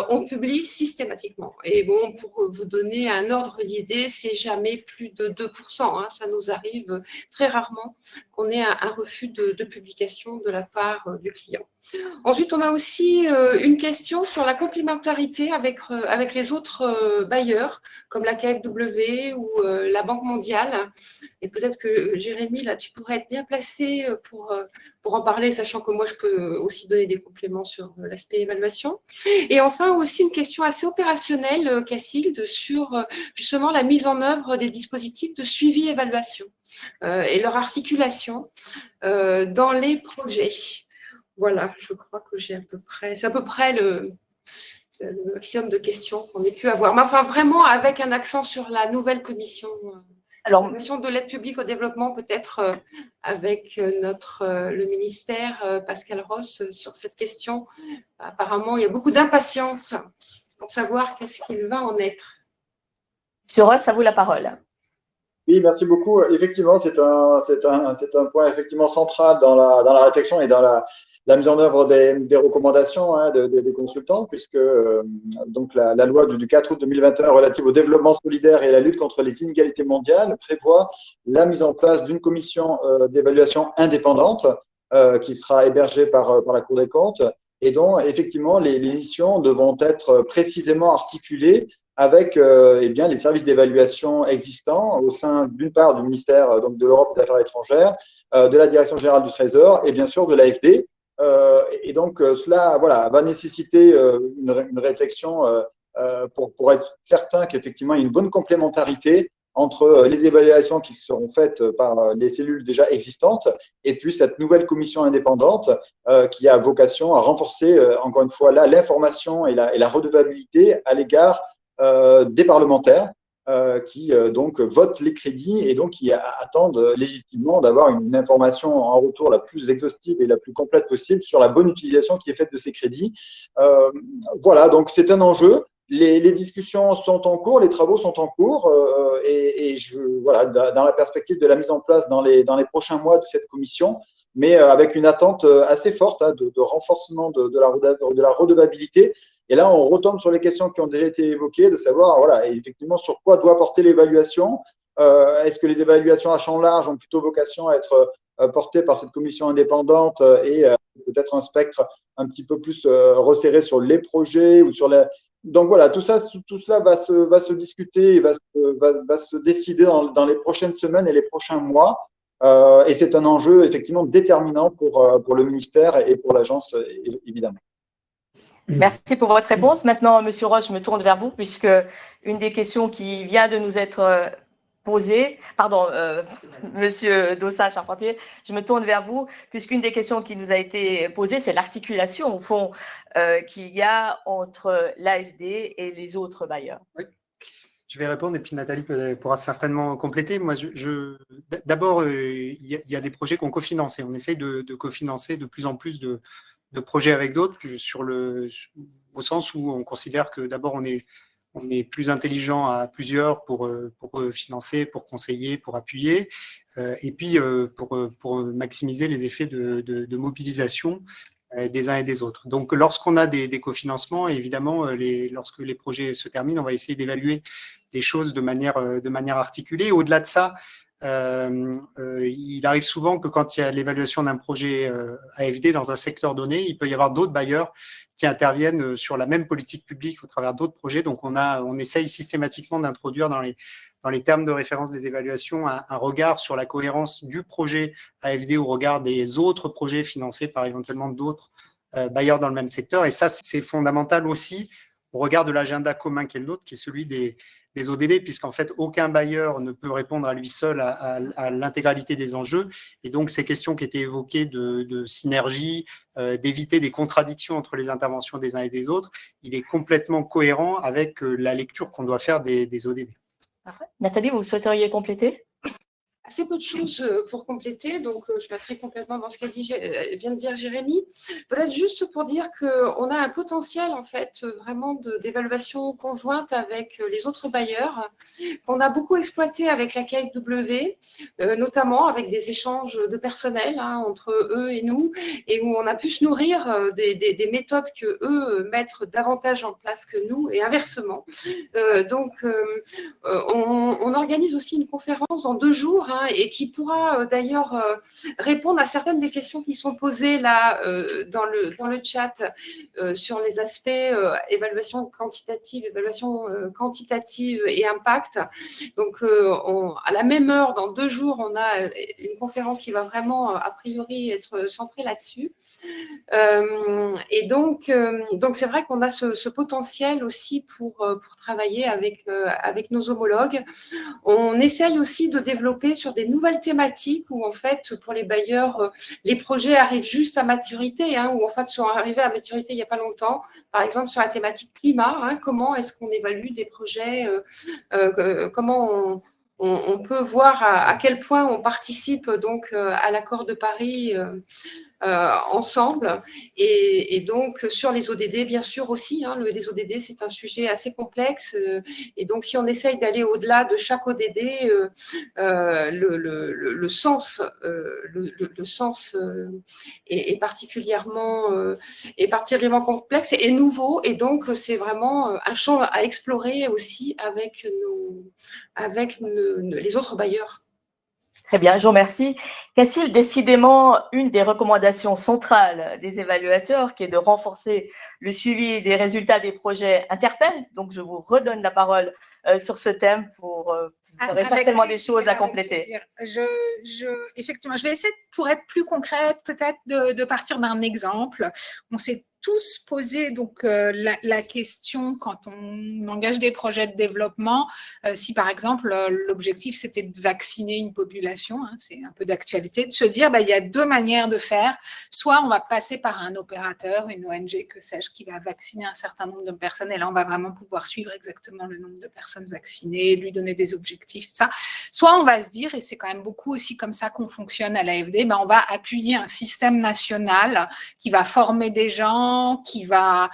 Speaker 7: on publie systématiquement. Et bon, pour vous donner un ordre d'idée, c'est jamais plus de 2%. Ça nous arrive très rarement qu'on ait un refus de publication de la part du client. Ensuite, on a aussi une question sur la complémentarité avec les autres bailleurs, comme la KfW ou la Banque mondiale. Et peut-être que Jérémy, là, tu pourrais être bien placé pour en parler, sachant que moi, je peux aussi donner des compléments sur l'aspect évaluation. Et enfin, aussi une question assez opérationnelle, Cassilde, sur justement la mise en œuvre des dispositifs de suivi-évaluation et leur articulation dans les projets. Voilà, je crois que c'est à peu près le maximum de questions qu'on ait pu avoir. Mais enfin, vraiment avec un accent sur la nouvelle commission de l'aide publique au développement, peut-être avec le ministère, Pascal Ross, sur cette question. Apparemment, il y a beaucoup d'impatience pour savoir qu'est-ce qu'il va en être.
Speaker 2: Monsieur Ross, à vous la parole.
Speaker 5: Oui, merci beaucoup. Effectivement, c'est un point effectivement central dans la réflexion et dans la mise en œuvre des recommandations des consultants, puisque donc la loi du 4 août 2021 relative au développement solidaire et à la lutte contre les inégalités mondiales prévoit la mise en place d'une commission d'évaluation indépendante qui sera hébergée par la Cour des comptes et dont effectivement les missions devront être précisément articulées avec les services d'évaluation existants au sein d'une part du ministère donc de l'Europe et des Affaires étrangères, de la Direction générale du Trésor et bien sûr de l'AFD. Et donc cela va nécessiter une réflexion pour être certain qu'effectivement il y a une bonne complémentarité entre les évaluations qui seront faites par les cellules déjà existantes et puis cette nouvelle commission indépendante qui a vocation à renforcer encore une fois là l'information et la redevabilité à l'égard des parlementaires qui donc votent les crédits et donc qui attendent légitimement d'avoir une information en retour la plus exhaustive et la plus complète possible sur la bonne utilisation qui est faite de ces crédits. Voilà, donc c'est un enjeu. Les discussions sont en cours, les travaux sont en cours et voilà, dans la perspective de la mise en place dans les prochains mois de cette commission, mais avec une attente assez forte de renforcement de la redevabilité. Et là, on retombe sur les questions qui ont déjà été évoquées, de savoir voilà, effectivement sur quoi doit porter l'évaluation. Est-ce que les évaluations à champ large ont plutôt vocation à être portées par cette commission indépendante et peut-être un spectre un petit peu plus resserré sur les projets ou sur les… Donc voilà, tout cela va se discuter et va se décider dans les prochaines semaines et les prochains mois. Et c'est un enjeu effectivement déterminant pour le ministère et pour l'agence, évidemment.
Speaker 2: Merci pour votre réponse. Maintenant, Monsieur Roche, je me tourne vers vous puisque une des questions qui vient de nous être posée, pardon, Monsieur Dossa-Charpentier, je me tourne vers vous puisqu'une des questions qui nous a été posée, c'est l'articulation au fond qu'il y a entre l'AFD et les autres bailleurs.
Speaker 4: Oui. Je vais répondre et puis Nathalie pourra certainement compléter. Moi, d'abord, il y a des projets qu'on cofinance et on essaye de cofinancer de plus en plus de projets avec d'autres, au sens où on considère que d'abord on est plus intelligent à plusieurs pour financer, pour conseiller, pour appuyer, et puis pour maximiser les effets de mobilisation des uns et des autres. Donc, lorsqu'on a des cofinancements, évidemment, lorsque les projets se terminent, on va essayer d'évaluer les choses de manière articulée. Au-delà de ça, il arrive souvent que quand il y a l'évaluation d'un projet AFD dans un secteur donné, il peut y avoir d'autres bailleurs qui interviennent sur la même politique publique au travers d'autres projets. Donc, on essaye systématiquement d'introduire dans les termes de référence des évaluations un regard sur la cohérence du projet AFD au regard des autres projets financés par éventuellement d'autres bailleurs dans le même secteur. Et ça, c'est fondamental aussi au regard de l'agenda commun qui est le nôtre, qui est celui des ODD, puisqu'en fait, aucun bailleur ne peut répondre à lui seul à l'intégralité des enjeux. Et donc, ces questions qui étaient évoquées de synergie, d'éviter des contradictions entre les interventions des uns et des autres, il est complètement cohérent avec la lecture qu'on doit faire des ODD.
Speaker 2: Nathalie, vous souhaiteriez compléter ?
Speaker 7: Assez peu de choses pour compléter, donc je mettrai complètement dans ce qu'a vient de dire Jérémy. Peut-être juste pour dire qu'on a un potentiel en fait vraiment d'évaluation conjointe avec les autres bailleurs, qu'on a beaucoup exploité avec la KfW, notamment avec des échanges de personnel entre eux et nous, et où on a pu se nourrir des méthodes que eux mettent davantage en place que nous, et inversement. Donc on organise aussi une conférence dans 2 jours, et qui pourra d'ailleurs répondre à certaines des questions qui sont posées là dans le chat sur les aspects évaluation quantitative et impact. Donc, à la même heure, dans 2 jours, on a une conférence qui va vraiment, a priori, être centrée là-dessus. Et donc c'est vrai qu'on a ce potentiel aussi pour travailler avec nos homologues. On essaye aussi de développer sur des nouvelles thématiques où en fait pour les bailleurs les projets arrivent juste à maturité, ou en fait sont arrivés à maturité il n'y a pas longtemps. Par exemple sur la thématique climat, comment est-ce qu'on évalue des projets, comment on peut voir à quel point on participe donc à l'accord de Paris ensemble, et donc sur les ODD bien sûr aussi, les ODD c'est un sujet assez complexe, et donc si on essaye d'aller au-delà de chaque ODD, le sens est particulièrement complexe et nouveau, et donc c'est vraiment un champ à explorer aussi avec les autres bailleurs.
Speaker 2: Très bien, je vous remercie. Cécile, décidément, une des recommandations centrales des évaluateurs, qui est de renforcer le suivi des résultats des projets, interpelle. Donc, je vous redonne la parole sur ce thème vous aurez certainement des choses à compléter.
Speaker 6: Effectivement, je vais essayer, pour être plus concrète, peut-être de partir d'un exemple. On s'est tous posé donc la question quand on engage des projets de développement, si par exemple l'objectif c'était de vacciner une population, c'est un peu d'actualité, de se dire il y a 2 manières de faire. Soit on va passer par un opérateur, une ONG, que sais-je, qui va vacciner un certain nombre de personnes, et là on va vraiment pouvoir suivre exactement le nombre de personnes vaccinées, lui donner des objectifs, ça. Soit on va se dire, et c'est quand même beaucoup aussi comme ça qu'on fonctionne à l'AFD, on va appuyer un système national qui va former des gens, qui va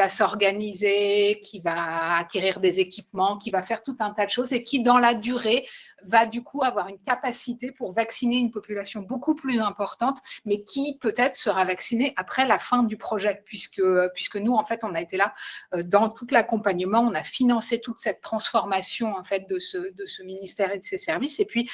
Speaker 6: s'organiser, qui va acquérir des équipements, qui va faire tout un tas de choses, et qui dans la durée va du coup avoir une capacité pour vacciner une population beaucoup plus importante, mais qui peut-être sera vaccinée après la fin du projet, puisque nous, en fait, on a été là dans tout l'accompagnement, on a financé toute cette transformation en fait de ce ministère et de ses services, et puis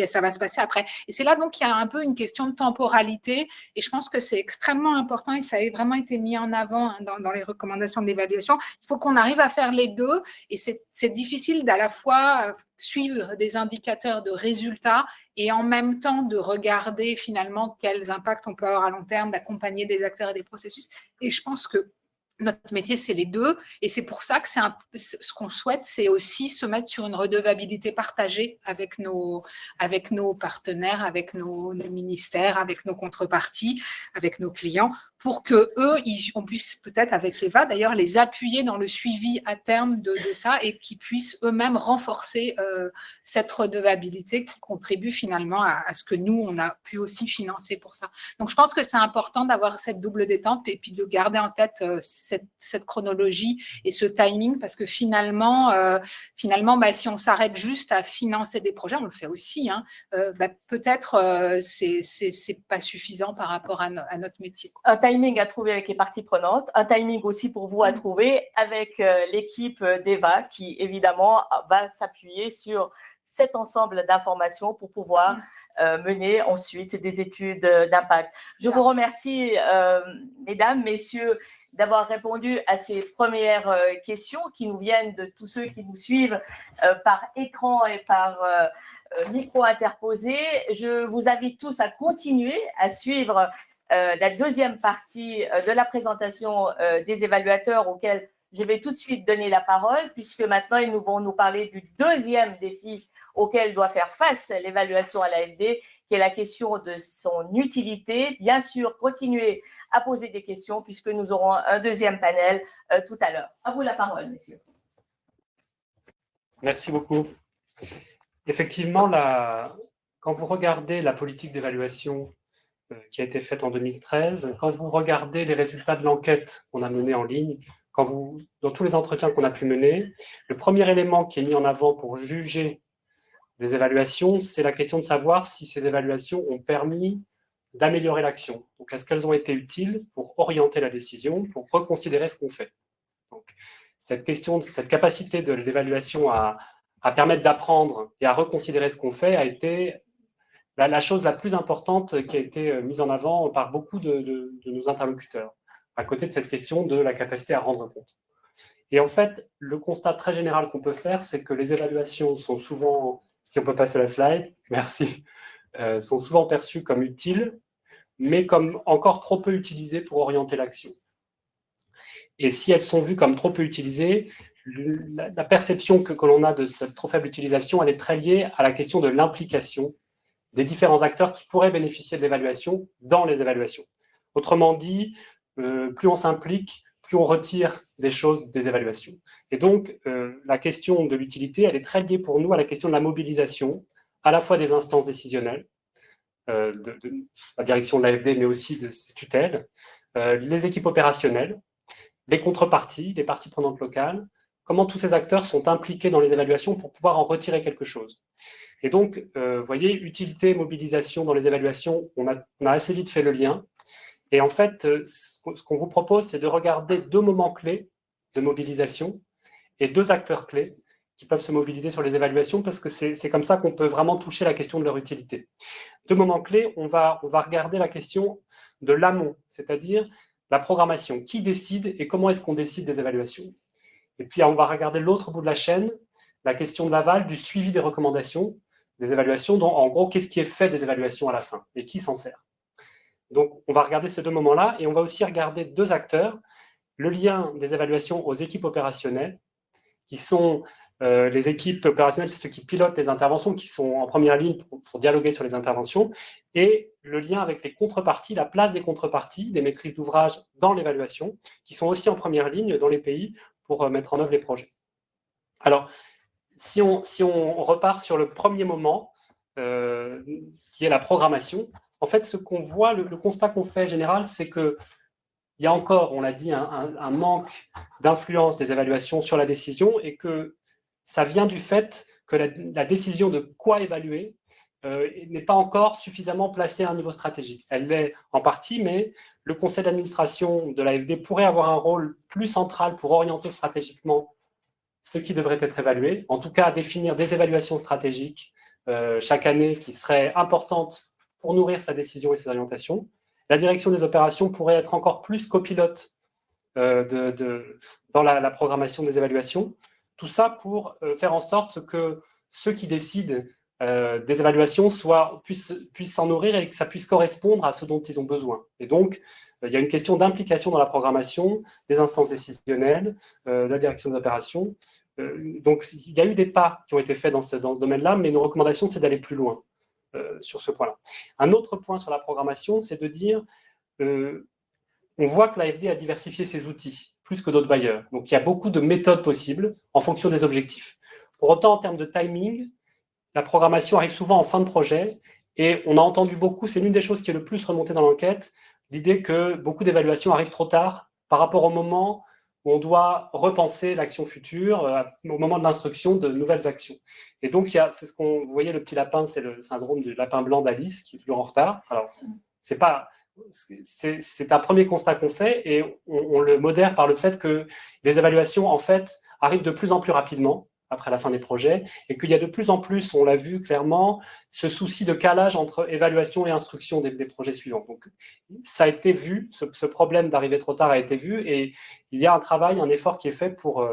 Speaker 6: ça va se passer après. Et c'est là donc qu'il y a un peu une question de temporalité, et je pense que c'est extrêmement important, et ça a vraiment été mis en avant dans les recommandations de l'évaluation. Il faut qu'on arrive à faire les deux, et c'est difficile d'à la fois suivre des indicateurs de résultats et en même temps de regarder finalement quels impacts on peut avoir à long terme, d'accompagner des acteurs et des processus. Et je pense que notre métier, c'est les deux, et c'est pour ça que ce qu'on souhaite, c'est aussi se mettre sur une redevabilité partagée avec nos partenaires, avec nos ministères, avec nos contreparties, avec nos clients, pour que eux, on puisse peut-être avec Eva d'ailleurs les appuyer dans le suivi à terme de ça, et qu'ils puissent eux-mêmes renforcer cette redevabilité qui contribue finalement à ce que nous, on a pu aussi financer pour ça. Donc, je pense que c'est important d'avoir cette double détente, et puis de garder en tête cette chronologie et ce timing, parce que finalement si on s'arrête juste à financer des projets, on le fait aussi, peut-être c'est pas suffisant par rapport à notre métier.
Speaker 2: Un timing à trouver avec les parties prenantes, un timing aussi pour vous à trouver avec l'équipe d'Eva, qui évidemment va s'appuyer sur cet ensemble d'informations pour pouvoir mener ensuite des études d'impact. Je vous remercie, mesdames, messieurs, d'avoir répondu à ces premières questions qui nous viennent de tous ceux qui nous suivent par écran et par micro interposé. Je vous invite tous à continuer à suivre la deuxième partie de la présentation des évaluateurs auxquels je vais tout de suite donner la parole, puisque maintenant ils vont nous parler du deuxième défi auquel doit faire face l'évaluation à l'AFD, qui est la question de son utilité. Bien sûr, continuez à poser des questions, puisque nous aurons un deuxième panel tout à l'heure. À vous la parole, messieurs.
Speaker 1: Merci beaucoup. Effectivement, quand vous regardez la politique d'évaluation qui a été faite en 2013, quand vous regardez les résultats de l'enquête qu'on a menée en ligne, dans tous les entretiens qu'on a pu mener, le premier élément qui est mis en avant pour juger les évaluations, c'est la question de savoir si ces évaluations ont permis d'améliorer l'action. Donc, est-ce qu'elles ont été utiles pour orienter la décision, pour reconsidérer ce qu'on fait? Donc, cette capacité de l'évaluation à permettre d'apprendre et à reconsidérer ce qu'on fait a été la chose la plus importante qui a été mise en avant par beaucoup de nos interlocuteurs, à côté de cette question de la capacité à rendre compte. Et en fait, le constat très général qu'on peut faire, c'est que les évaluations sont souvent, si on peut passer la slide, merci, sont souvent perçues comme utiles, mais comme encore trop peu utilisées pour orienter l'action. Et si elles sont vues comme trop peu utilisées, la perception que l'on a de cette trop faible utilisation, elle est très liée à la question de l'implication des différents acteurs qui pourraient bénéficier de l'évaluation dans les évaluations. Autrement dit, plus on s'implique, plus on retire des choses des évaluations. Et donc, la question de l'utilité, elle est très liée pour nous à la question de la mobilisation, à la fois des instances décisionnelles, de la direction de l'AFD, mais aussi de ses tutelles, les équipes opérationnelles, les contreparties, les parties prenantes locales, comment tous ces acteurs sont impliqués dans les évaluations pour pouvoir en retirer quelque chose. Et donc, vous voyez, utilité, mobilisation dans les évaluations, on a assez vite fait le lien. Et en fait, ce qu'on vous propose, c'est de regarder deux moments clés de mobilisation et deux acteurs clés qui peuvent se mobiliser sur les évaluations, parce que c'est comme ça qu'on peut vraiment toucher la question de leur utilité. Deux moments clés, on va regarder la question de l'amont, c'est-à-dire la programmation. Qui décide et comment est-ce qu'on décide des évaluations? Et puis, on va regarder l'autre bout de la chaîne, la question de l'aval, du suivi des recommandations, des évaluations, dont, en gros, qu'est-ce qui est fait des évaluations à la fin et qui s'en sert. Donc, on va regarder ces deux moments-là et on va aussi regarder deux acteurs, le lien des évaluations aux équipes opérationnelles, qui sont les équipes opérationnelles, c'est ceux qui pilotent les interventions, qui sont en première ligne pour dialoguer sur les interventions, et le lien avec les contreparties, la place des contreparties, des maîtrises d'ouvrage dans l'évaluation, qui sont aussi en première ligne dans les pays pour mettre en œuvre les projets. Alors, si on repart sur le premier moment, qui est la programmation, en fait, ce qu'on voit, le constat qu'on fait général, c'est qu'il y a encore, on l'a dit, un manque d'influence des évaluations sur la décision et que ça vient du fait que la décision de quoi évaluer n'est pas encore suffisamment placée à un niveau stratégique. Elle l'est en partie, mais le conseil d'administration de l'AFD pourrait avoir un rôle plus central pour orienter stratégiquement ce qui devrait être évalué, en tout cas définir des évaluations stratégiques chaque année qui seraient importantes pour nourrir sa décision et ses orientations. La direction des opérations pourrait être encore plus copilote dans la programmation des évaluations. Tout ça pour faire en sorte que ceux qui décident des évaluations puissent s'en nourrir et que ça puisse correspondre à ce dont ils ont besoin. Et donc, il y a une question d'implication dans la programmation, des instances décisionnelles, de la direction des opérations. Donc, il y a eu des pas qui ont été faits dans ce domaine-là, mais nos recommandations, c'est d'aller plus loin sur ce point-là. Un autre point sur la programmation, c'est de dire, on voit que l'AFD a diversifié ses outils, plus que d'autres bailleurs. Donc, il y a beaucoup de méthodes possibles en fonction des objectifs. Pour autant, en termes de timing, la programmation arrive souvent en fin de projet et on a entendu beaucoup, c'est l'une des choses qui est le plus remontée dans l'enquête, l'idée que beaucoup d'évaluations arrivent trop tard par rapport au moment où on doit repenser l'action future, au moment de l'instruction de nouvelles actions. Et donc, c'est ce qu'on, vous voyez, le petit lapin, c'est le syndrome du lapin blanc d'Alice qui est toujours en retard. Alors, c'est un premier constat qu'on fait et on le modère par le fait que les évaluations, en fait, arrivent de plus en plus rapidement après la fin des projets, et qu'il y a de plus en plus, on l'a vu clairement, ce souci de calage entre évaluation et instruction des projets suivants. Donc, ça a été vu, ce problème d'arriver trop tard a été vu, et il y a un travail, un effort qui est fait pour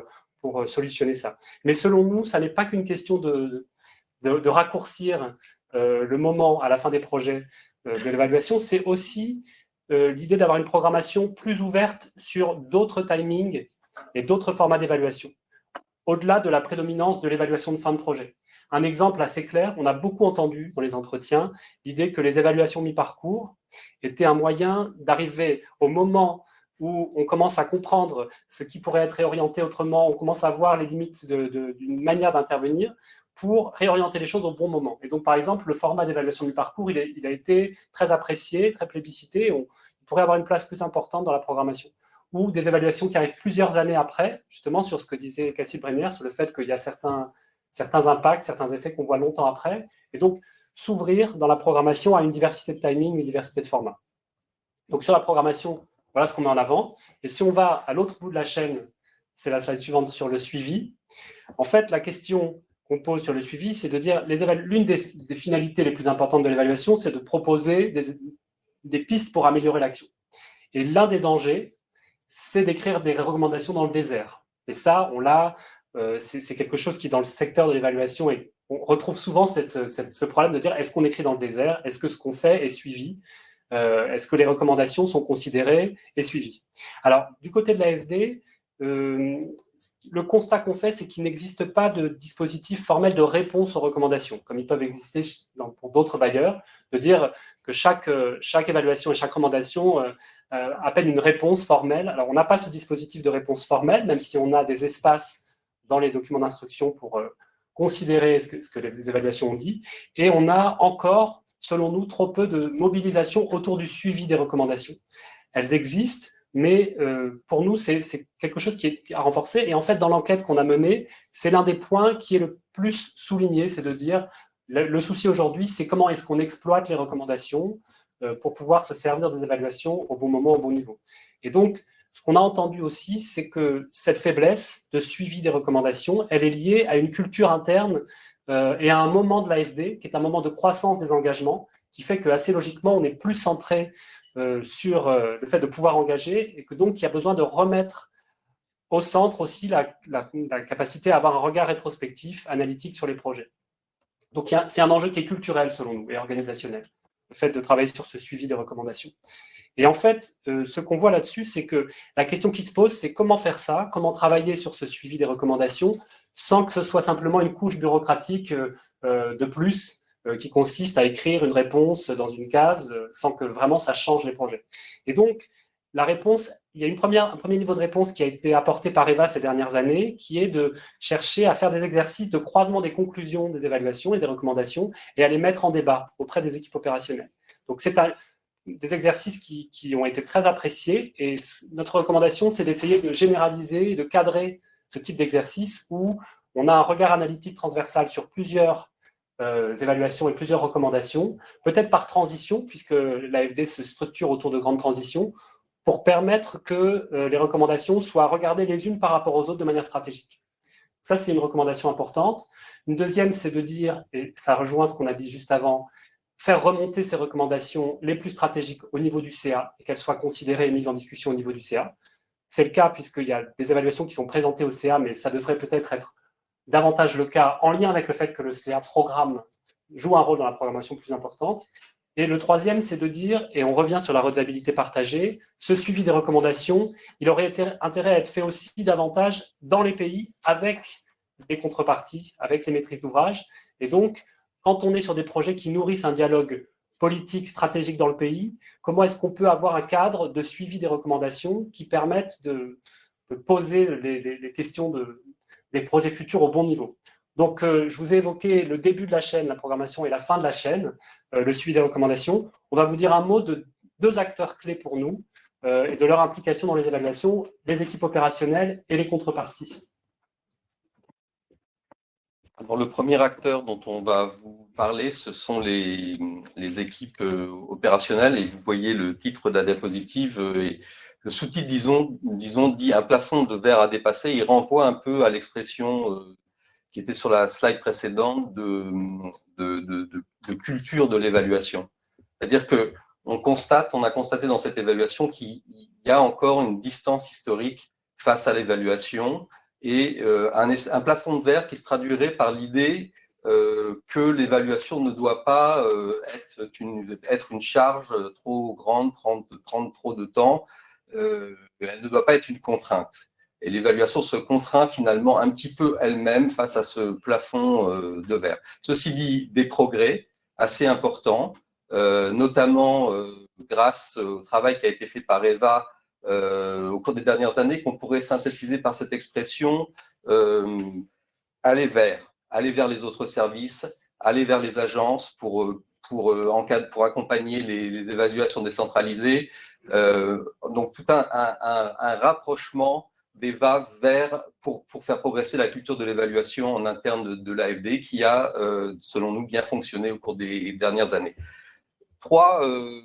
Speaker 1: solutionner ça. Mais selon nous, ça n'est pas qu'une question de raccourcir le moment à la fin des projets de l'évaluation, c'est aussi l'idée d'avoir une programmation plus ouverte sur d'autres timings et d'autres formats d'évaluation, au-delà de la prédominance de l'évaluation de fin de projet. Un exemple assez clair, on a beaucoup entendu dans les entretiens l'idée que les évaluations mi-parcours étaient un moyen d'arriver au moment où on commence à comprendre ce qui pourrait être réorienté autrement, on commence à voir les limites d'une manière d'intervenir, pour réorienter les choses au bon moment. Et donc, par exemple, le format d'évaluation du parcours, il a été très apprécié, très plébiscité. Il pourrait avoir une place plus importante dans la programmation. Ou des évaluations qui arrivent plusieurs années après, justement sur ce que disait Cassie Brenner, sur le fait qu'il y a certains impacts, certains effets qu'on voit longtemps après. Et donc, s'ouvrir dans la programmation à une diversité de timing, une diversité de formats. Donc, sur la programmation, voilà ce qu'on met en avant. Et si on va à l'autre bout de la chaîne, c'est la slide suivante sur le suivi. En fait, la question qu'on pose sur le suivi, c'est de dire l'une des finalités les plus importantes de l'évaluation, c'est de proposer des pistes pour améliorer l'action. Et l'un des dangers, c'est d'écrire des recommandations dans le désert. Et ça, c'est quelque chose qui, dans le secteur de l'évaluation, on retrouve souvent ce problème de dire est-ce qu'on écrit dans le désert? Est-ce que ce qu'on fait est suivi? Est-ce que les recommandations sont considérées et suivies? Alors, du côté de l'AFD, le constat qu'on fait, c'est qu'il n'existe pas de dispositif formel de réponse aux recommandations, comme ils peuvent exister pour d'autres bailleurs, de dire que chaque évaluation et chaque recommandation appelle une réponse formelle. Alors, on n'a pas ce dispositif de réponse formelle, même si on a des espaces dans les documents d'instruction pour considérer ce que les évaluations ont dit, et on a encore, selon nous, trop peu de mobilisation autour du suivi des recommandations. Elles existent, mais pour nous, c'est quelque chose qui est à renforcer. Et en fait, dans l'enquête qu'on a menée, c'est l'un des points qui est le plus souligné, c'est de dire, le souci aujourd'hui, c'est comment est-ce qu'on exploite les recommandations pour pouvoir se servir des évaluations au bon moment, au bon niveau. Et donc, ce qu'on a entendu aussi, c'est que cette faiblesse de suivi des recommandations, elle est liée à une culture interne et à un moment de l'AFD, qui est un moment de croissance des engagements, qui fait que assez logiquement, on est plus centré sur le fait de pouvoir engager, et que donc il y a besoin de remettre au centre aussi la capacité à avoir un regard rétrospectif, analytique sur les projets. Donc c'est un enjeu qui est culturel selon nous et organisationnel, le fait de travailler sur ce suivi des recommandations. Et en fait, ce qu'on voit là-dessus, c'est que la question qui se pose, c'est comment faire ça, comment travailler sur ce suivi des recommandations sans que ce soit simplement une couche bureaucratique de plus qui consiste à écrire une réponse dans une case sans que vraiment ça change les projets. Et donc, la réponse, il y a un premier niveau de réponse qui a été apporté par Eva ces dernières années, qui est de chercher à faire des exercices de croisement des conclusions des évaluations et des recommandations et à les mettre en débat auprès des équipes opérationnelles. Donc, c'est des exercices qui ont été très appréciés, et notre recommandation, c'est d'essayer de généraliser et de cadrer ce type d'exercice où on a un regard analytique transversal sur plusieurs évaluations et plusieurs recommandations, peut-être par transition, puisque l'AFD se structure autour de grandes transitions, pour permettre que les recommandations soient regardées les unes par rapport aux autres de manière stratégique. Ça, c'est une recommandation importante. Une deuxième, c'est de dire, et ça rejoint ce qu'on a dit juste avant, faire remonter ces recommandations les plus stratégiques au niveau du CA et qu'elles soient considérées et mises en discussion au niveau du CA. C'est le cas puisqu'il y a des évaluations qui sont présentées au CA, mais ça devrait peut-être être davantage le cas en lien avec le fait que le CA joue un rôle dans la programmation plus importante. Et le troisième, c'est de dire, et on revient sur la redevabilité partagée, ce suivi des recommandations, il aurait intérêt à être fait aussi davantage dans les pays avec des contreparties, avec les maîtrises d'ouvrage. Et donc, quand on est sur des projets qui nourrissent un dialogue politique, stratégique dans le pays, comment est-ce qu'on peut avoir un cadre de suivi des recommandations qui permettent de poser les questions des projets futurs au bon niveau. Donc, je vous ai évoqué le début de la chaîne, la programmation, et la fin de la chaîne, le suivi des recommandations. On va vous dire un mot de deux acteurs clés pour nous et de leur implication dans les évaluations, les équipes opérationnelles et les contreparties.
Speaker 3: Alors, le premier acteur dont on va vous parler, ce sont les équipes opérationnelles, et vous voyez le titre de la diapositive et le sous-titre, disons, dit un plafond de verre à dépasser. Il renvoie un peu à l'expression qui était sur la slide précédente, de culture de l'évaluation. C'est-à-dire que on a constaté dans cette évaluation qu'il y a encore une distance historique face à l'évaluation et un plafond de verre qui se traduirait par l'idée que l'évaluation ne doit pas être une charge trop grande, prendre trop de temps, elle ne doit pas être une contrainte. Et l'évaluation se contraint finalement un petit peu elle-même face à ce plafond de verre. Ceci dit, des progrès assez importants, notamment grâce au travail qui a été fait par Eva au cours des dernières années, qu'on pourrait synthétiser par cette expression aller vers les autres services, aller vers les agences pour accompagner les évaluations décentralisées. Donc tout un rapprochement d'EVA pour faire progresser la culture de l'évaluation en interne de l'AFD qui a, selon nous, bien fonctionné au cours des dernières années. 3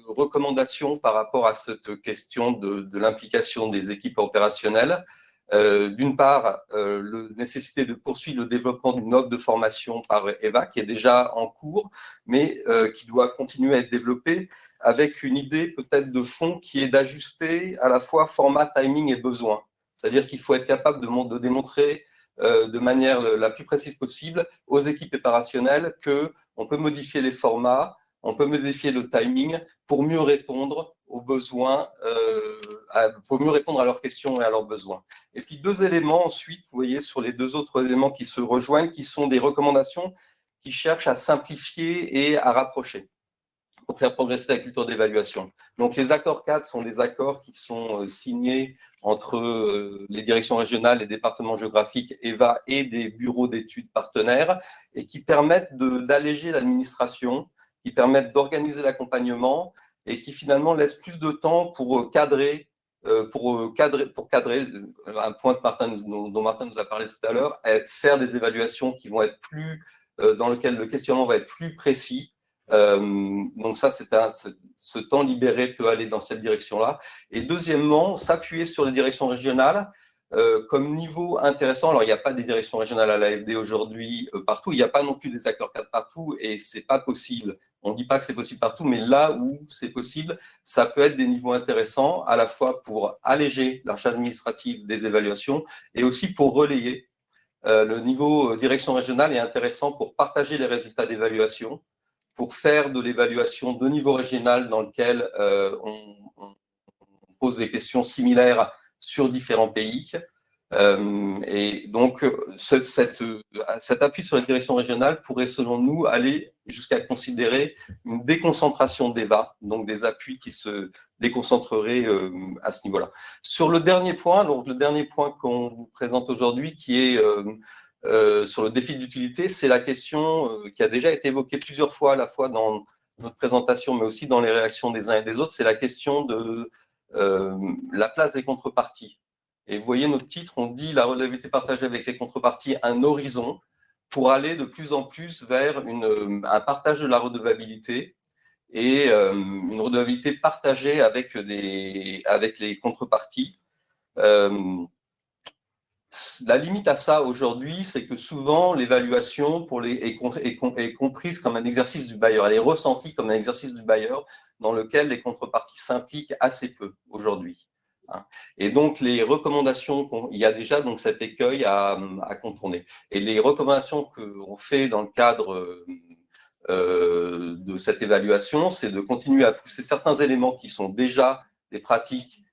Speaker 3: recommandations par rapport à cette question de l'implication des équipes opérationnelles. D'une part, la nécessité de poursuivre le développement d'une offre de formation par EVA qui est déjà en cours, mais qui doit continuer à être développée avec une idée peut-être de fond qui est d'ajuster à la fois format, timing et besoin. C'est-à-dire qu'il faut être capable de démontrer de manière la plus précise possible aux équipes opérationnelles qu'on peut modifier les formats, on peut modifier le timing pour mieux répondre aux besoins, pour mieux répondre à leurs questions et à leurs besoins. Et puis 2 éléments ensuite, vous voyez, sur les 2 autres éléments qui se rejoignent, qui sont des recommandations qui cherchent à simplifier et à rapprocher pour faire progresser la culture d'évaluation. Donc les accords cadres sont des accords qui sont signés entre les directions régionales, les départements géographiques, EVA et des bureaux d'études partenaires et qui permettent d'alléger l'administration, qui permettent d'organiser l'accompagnement et qui finalement laissent plus de temps pour cadrer un point dont Martin nous a parlé tout à l'heure, faire des évaluations qui vont être plus, dans lequel le questionnement va être plus précis. Donc ça, ce temps libéré peut aller dans cette direction-là. Et deuxièmement, s'appuyer sur les directions régionales comme niveau intéressant. Alors, il n'y a pas des directions régionales à l'AFD aujourd'hui partout. Il n'y a pas non plus des accords cadres partout et c'est pas possible. On ne dit pas que c'est possible partout, mais là où c'est possible, ça peut être des niveaux intéressants à la fois pour alléger la charge administrative des évaluations et aussi pour relayer. Le niveau direction régionale est intéressant pour partager les résultats d'évaluation, pour faire de l'évaluation de niveau régional dans lequel on pose des questions similaires sur différents pays. Et donc, cet appui sur les directions régionales pourrait, selon nous, aller jusqu'à considérer une déconcentration d'EVA, donc des appuis qui se déconcentreraient à ce niveau-là. Sur le dernier point, donc le dernier point qu'on vous présente aujourd'hui, qui est sur le défi d'utilité, c'est la question qui a déjà été évoquée plusieurs fois, à la fois dans notre présentation, mais aussi dans les réactions des uns et des autres, c'est la question de la place des contreparties. Et vous voyez notre titre, on dit la redevabilité partagée avec les contreparties, un horizon, pour aller de plus en plus vers un partage de la redevabilité et une redevabilité partagée avec les contreparties. La limite à ça aujourd'hui, c'est que souvent l'évaluation est comprise comme un exercice du bailleur. Elle est ressentie comme un exercice du bailleur dans lequel les contreparties s'impliquent assez peu aujourd'hui. Et donc les recommandations, il y a déjà donc cet écueil à contourner. Et les recommandations qu'on fait dans le cadre de cette évaluation, c'est de continuer à pousser certains éléments qui sont déjà des pratiques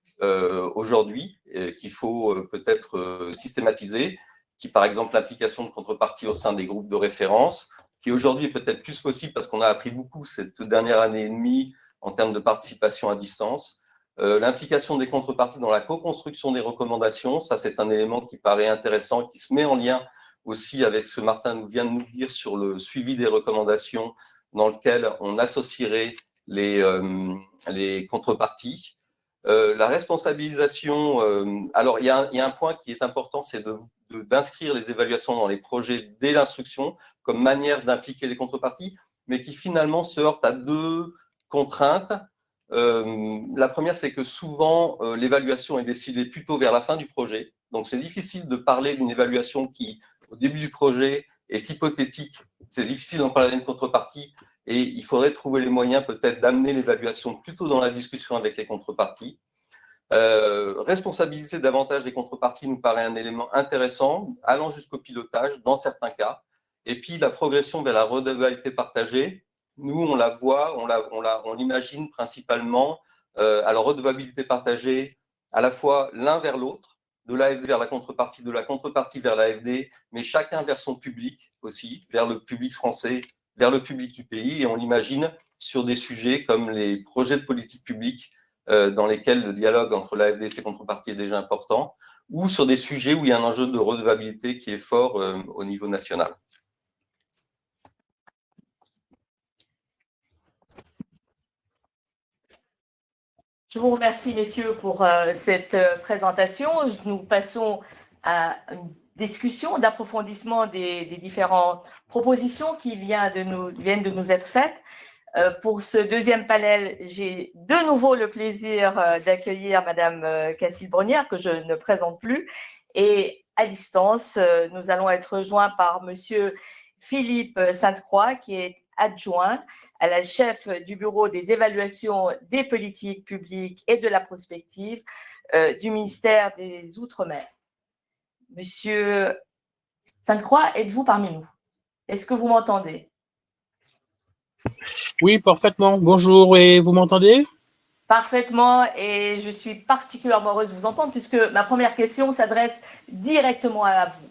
Speaker 3: aujourd'hui, qu'il faut peut-être systématiser, qui par exemple l'implication de contreparties au sein des groupes de référence, qui aujourd'hui est peut-être plus possible parce qu'on a appris beaucoup cette dernière année et demie en termes de participation à distance. L'implication des contreparties dans la co-construction des recommandations, ça c'est un élément qui paraît intéressant, qui se met en lien aussi avec ce que Martin vient de nous dire sur le suivi des recommandations dans lequel on associerait les contreparties. La responsabilisation, alors il y a un point qui est important, c'est d'inscrire les évaluations dans les projets dès l'instruction comme manière d'impliquer les contreparties, mais qui finalement se heurte à 2 contraintes. La première, c'est que souvent, l'évaluation est décidée plutôt vers la fin du projet. Donc, c'est difficile de parler d'une évaluation qui au début du projet est hypothétique. C'est difficile d'en parler d'une contrepartie et il faudrait trouver les moyens peut-être d'amener l'évaluation plutôt dans la discussion avec les contreparties. Responsabiliser davantage les contreparties nous paraît un élément intéressant, allant jusqu'au pilotage dans certains cas. Et puis la progression vers la redevabilité partagée, nous on la voit, on l'imagine principalement à la redevabilité partagée à la fois l'un vers l'autre, de l'AFD vers la contrepartie, de la contrepartie vers l'AFD, mais chacun vers son public aussi, vers le public français, vers le public du pays, et on l'imagine sur des sujets comme les projets de politique publique dans lesquels le dialogue entre l'AFD et ses contreparties est déjà important, ou sur des sujets où il y a un enjeu de redevabilité qui est fort au niveau national.
Speaker 2: Je vous remercie, messieurs, pour cette présentation. Nous passons à une discussion d'approfondissement des différentes propositions qui viennent de nous être faites. Pour ce deuxième panel, j'ai de nouveau le plaisir d'accueillir Madame Cassille-Bronière, que je ne présente plus. Et à distance, nous allons être rejoints par Monsieur Philippe Sainte-Croix, qui est adjoint à la chef du bureau des évaluations des politiques publiques et de la prospective du ministère des Outre-mer. Monsieur Sainte-Croix, êtes-vous parmi nous? Est-ce que vous m'entendez?
Speaker 8: Oui, parfaitement. Bonjour, et vous m'entendez?
Speaker 2: Parfaitement, et je suis particulièrement heureuse de vous entendre puisque ma première question s'adresse directement à vous.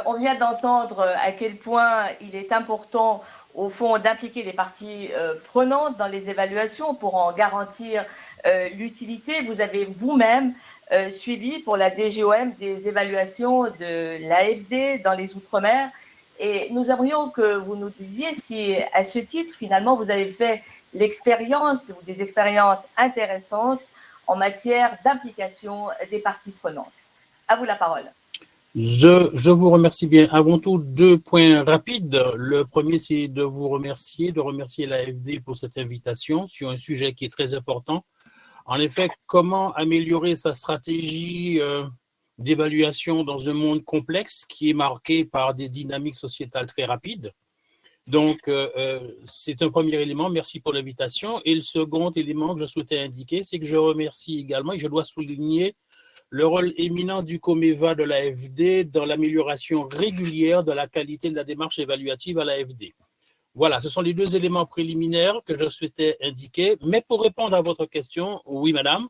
Speaker 2: On vient d'entendre à quel point il est important, au fond, d'impliquer les parties prenantes dans les évaluations pour en garantir l'utilité. Vous avez vous-même suivi pour la DGOM des évaluations de l'AFD dans les Outre-mer. Et nous aimerions que vous nous disiez si, à ce titre, finalement, vous avez fait l'expérience ou des expériences intéressantes en matière d'implication des parties prenantes. À vous la parole.
Speaker 8: Je vous remercie bien. Avant tout, 2 points rapides. Le premier, c'est de remercier l'AFD pour cette invitation sur un sujet qui est très important. En effet, comment améliorer sa stratégie d'évaluation dans un monde complexe qui est marqué par des dynamiques sociétales très rapides. Donc, c'est un premier élément. Merci pour l'invitation. Et le second élément que je souhaitais indiquer, c'est que je remercie également, et je dois souligner, le rôle éminent du Comeva de l'AFD dans l'amélioration régulière de la qualité de la démarche évaluative à l'AFD. Voilà, ce sont les 2 éléments préliminaires que je souhaitais indiquer. Mais pour répondre à votre question, oui, madame,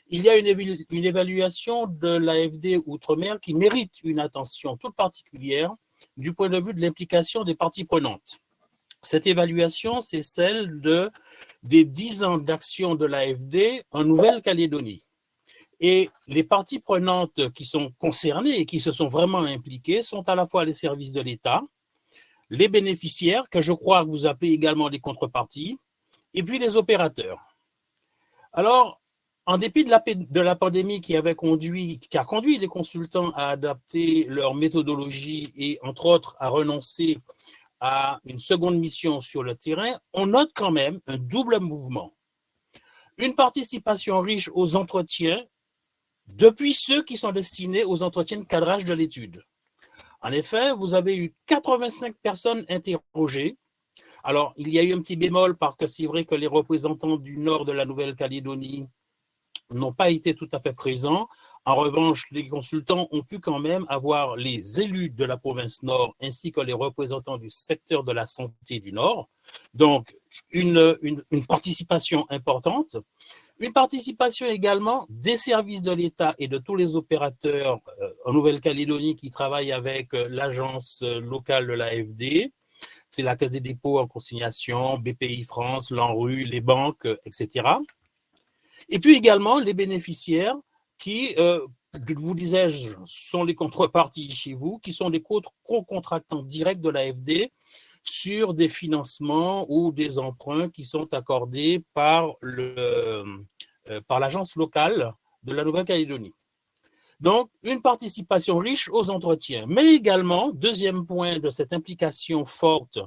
Speaker 8: il y a une évaluation de l'AFD Outre-mer qui mérite une attention toute particulière du point de vue de l'implication des parties prenantes. Cette évaluation, c'est celle des 10 ans d'action de l'AFD en Nouvelle-Calédonie. Et les parties prenantes qui sont concernées et qui se sont vraiment impliquées sont à la fois les services de l'État, les bénéficiaires, que je crois que vous appelez également les contreparties, et puis les opérateurs. Alors, en dépit de la pandémie qui a conduit les consultants à adapter leur méthodologie et, entre autres, à renoncer à une seconde mission sur le terrain, on note quand même un double mouvement. Une participation riche aux entretiens depuis ceux qui sont destinés aux entretiens de cadrage de l'étude. En effet, vous avez eu 85 personnes interrogées. Alors, il y a eu un petit bémol parce que c'est vrai que les représentants du nord de la Nouvelle-Calédonie n'ont pas été tout à fait présents. En revanche, les consultants ont pu quand même avoir les élus de la province Nord ainsi que les représentants du secteur de la santé du Nord. Donc, une participation importante. Une participation également des services de l'État et de tous les opérateurs en Nouvelle-Calédonie qui travaillent avec l'agence locale de l'AFD. C'est la Caisse des dépôts en consignation, BPI France, l'ANRU, les banques, etc. Et puis également les bénéficiaires qui, vous disais-je, sont les contreparties chez vous, qui sont des co-contractants directs de l'AFD sur des financements ou des emprunts qui sont accordés par l'agence locale de la Nouvelle-Calédonie. Donc, une participation riche aux entretiens, mais également, deuxième point de cette implication forte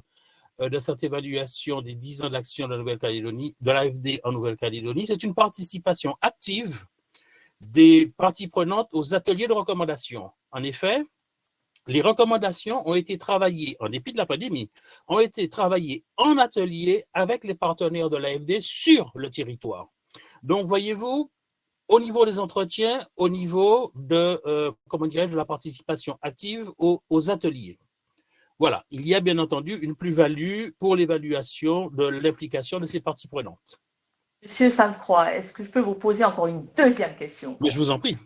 Speaker 8: de cette évaluation des 10 ans d'action de la Nouvelle-Calédonie, de l'AFD en Nouvelle-Calédonie, c'est une participation active des parties prenantes aux ateliers de recommandation. En effet, les recommandations ont été travaillées, en dépit de la pandémie, ont été travaillées en atelier avec les partenaires de l'AFD sur le territoire. Donc, voyez-vous, au niveau des entretiens, au niveau de, comment dirais-je, de la participation active aux ateliers. Voilà, il y a bien entendu une plus-value pour l'évaluation de l'implication de ces parties prenantes.
Speaker 2: Monsieur Sainte-Croix, est-ce que je peux vous poser encore une deuxième question?
Speaker 8: Mais je vous en prie.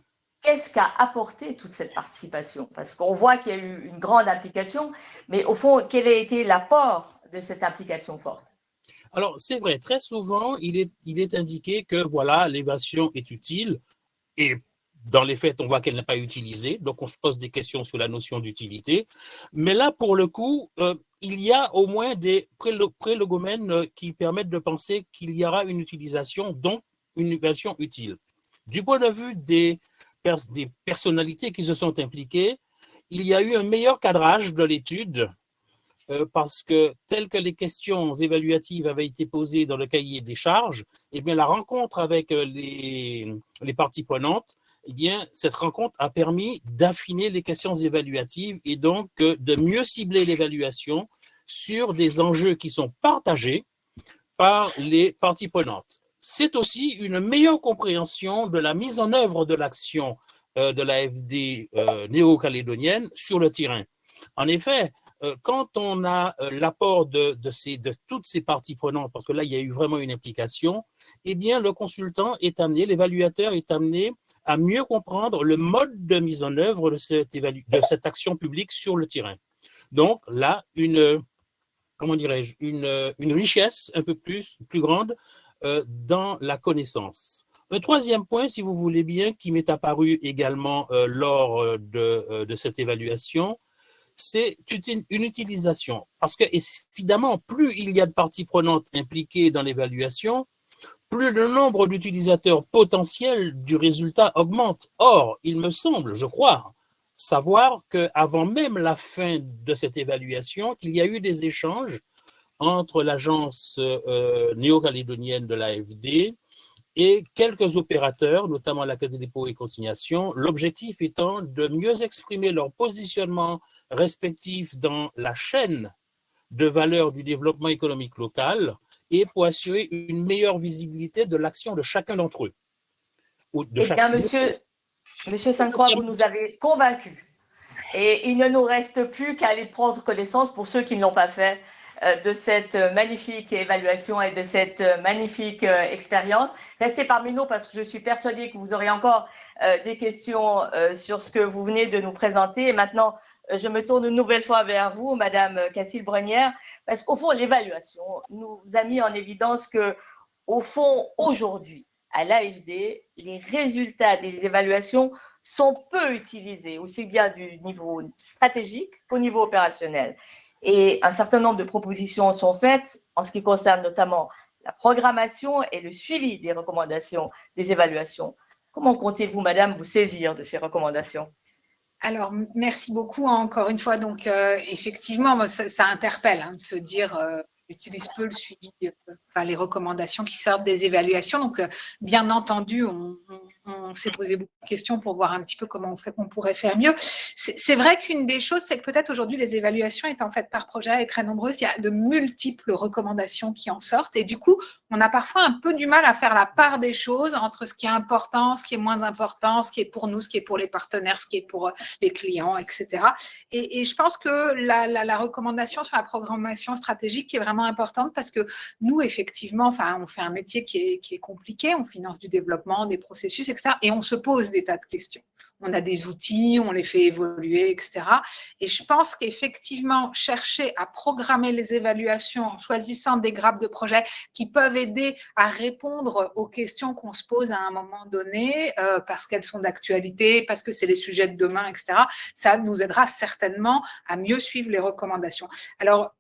Speaker 2: Qu'est-ce qu'a apporté toute cette participation? Parce qu'on voit qu'il y a eu une grande implication, mais au fond, quel a été l'apport de cette implication forte?
Speaker 8: Alors, c'est vrai, très souvent, il est indiqué que voilà, l'évaluation est utile et dans les faits, on voit qu'elle n'est pas utilisée, donc on se pose des questions sur la notion d'utilité. Mais là, pour le coup, il y a au moins des prélogomènes qui permettent de penser qu'il y aura une utilisation, donc une évaluation utile. Du point de vue des personnalités qui se sont impliquées, il y a eu un meilleur cadrage de l'étude parce que, telles que les questions évaluatives avaient été posées dans le cahier des charges, eh bien, la rencontre avec les parties prenantes, eh bien, cette rencontre a permis d'affiner les questions évaluatives et donc de mieux cibler l'évaluation sur des enjeux qui sont partagés par les parties prenantes. C'est aussi une meilleure compréhension de la mise en œuvre de l'action de l'AFD néo-calédonienne sur le terrain. En effet, quand on a l'apport de toutes ces parties prenantes, parce que là, il y a eu vraiment une implication, eh bien, le consultant est amené, l'évaluateur est amené à mieux comprendre le mode de mise en œuvre de cette action publique sur le terrain. Donc, là, comment dirais-je, une richesse un peu plus grande dans la connaissance. Un troisième point, si vous voulez bien, qui m'est apparu également lors de cette évaluation, c'est une utilisation. Parce que, évidemment, plus il y a de parties prenantes impliquées dans l'évaluation, plus le nombre d'utilisateurs potentiels du résultat augmente. Or, il me semble, je crois, savoir qu'avant même la fin de cette évaluation, qu'il y a eu des échanges entre l'agence néo-calédonienne de l'AFD et quelques opérateurs, notamment la Caisse des dépôts et consignations, l'objectif étant de mieux exprimer leur positionnement respectif dans la chaîne de valeur du développement économique local et pour assurer une meilleure visibilité de l'action de chacun d'entre eux.
Speaker 2: Eh bien, monsieur Sainte-Croix, vous nous avez convaincus. Et il ne nous reste plus qu'à aller prendre connaissance, pour ceux qui ne l'ont pas fait, de cette magnifique évaluation et de cette magnifique expérience. Restez parmi nous parce que je suis persuadée que vous aurez encore des questions sur ce que vous venez de nous présenter. Et maintenant, je me tourne une nouvelle fois vers vous, Madame Cassille-Brenière, parce qu'au fond, l'évaluation nous a mis en évidence que, au fond, aujourd'hui, à l'AFD, les résultats des évaluations sont peu utilisés, aussi bien du niveau stratégique qu'au niveau opérationnel. Et un certain nombre de propositions sont faites en ce qui concerne notamment la programmation et le suivi des recommandations, des évaluations. Comment comptez-vous, Madame, vous saisir de ces recommandations?
Speaker 6: Alors, merci beaucoup encore une fois. Donc, effectivement, ça interpelle de se dire utilise peu le suivi, les recommandations qui sortent des évaluations. Donc, bien entendu, on s'est posé beaucoup de questions pour voir un petit peu comment on pourrait faire mieux. C'est vrai qu'une des choses, c'est que peut-être aujourd'hui, les évaluations étant faites par projet et très nombreuses, il y a de multiples recommandations qui en sortent. Et du coup, on a parfois un peu du mal à faire la part des choses entre ce qui est important, ce qui est moins important, ce qui est pour nous, ce qui est pour les partenaires, ce qui est pour les clients, etc. Et je pense que la recommandation sur la programmation stratégique est vraiment importante parce que nous, effectivement, on fait un métier qui est compliqué, on finance du développement, des processus, etc. Et on se pose des tas de questions. On a des outils, on les fait évoluer, etc. Et je pense qu'effectivement, chercher à programmer les évaluations en choisissant des grappes de projets qui peuvent aider à répondre aux questions qu'on se pose à un moment donné, parce qu'elles sont d'actualité, parce que c'est les sujets de demain, etc., ça nous aidera certainement à mieux suivre les recommandations. Alors,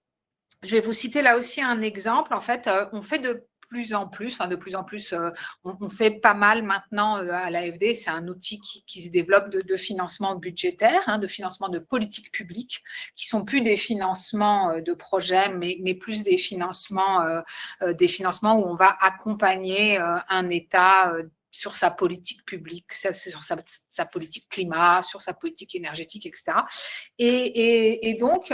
Speaker 6: je vais vous citer là aussi un exemple. En fait, on fait de plus en plus, on fait pas mal maintenant à l'AFD. C'est un outil qui se développe de financement budgétaire, de financement de politiques publiques, qui sont plus des financements de projets, mais plus des financements où on va accompagner un État sur sa politique publique, sur sa politique climat, sur sa politique énergétique, etc. Et donc,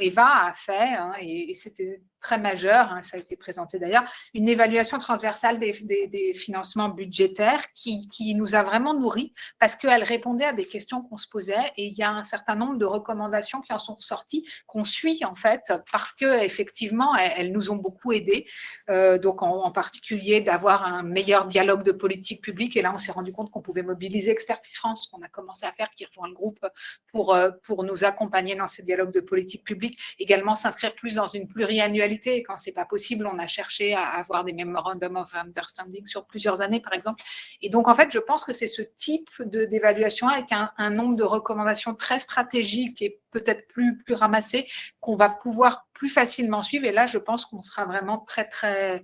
Speaker 6: Eva a fait, et c'était très majeur, ça a été présenté d'ailleurs, une évaluation transversale des financements budgétaires qui nous a vraiment nourris parce qu'elle répondait à des questions qu'on se posait et il y a un certain nombre de recommandations qui en sont sorties, qu'on suit en fait, parce qu'effectivement, elles nous ont beaucoup aidés. Donc, en particulier, d'avoir un meilleur dialogue de politique publique. Et là, on s'est rendu compte qu'on pouvait mobiliser Expertise France, qu'on a commencé à faire, qui rejoint le groupe pour nous accompagner dans ces dialogues de politique publique. Également, s'inscrire plus dans une pluriannualité. Et quand ce n'est pas possible, on a cherché à avoir des memorandum of understanding sur plusieurs années, par exemple. Et donc, en fait, je pense que c'est ce type d'évaluation avec un nombre de recommandations très stratégiques et peut-être plus ramassées qu'on va pouvoir plus facilement suivre. Et là, je pense qu'on sera vraiment très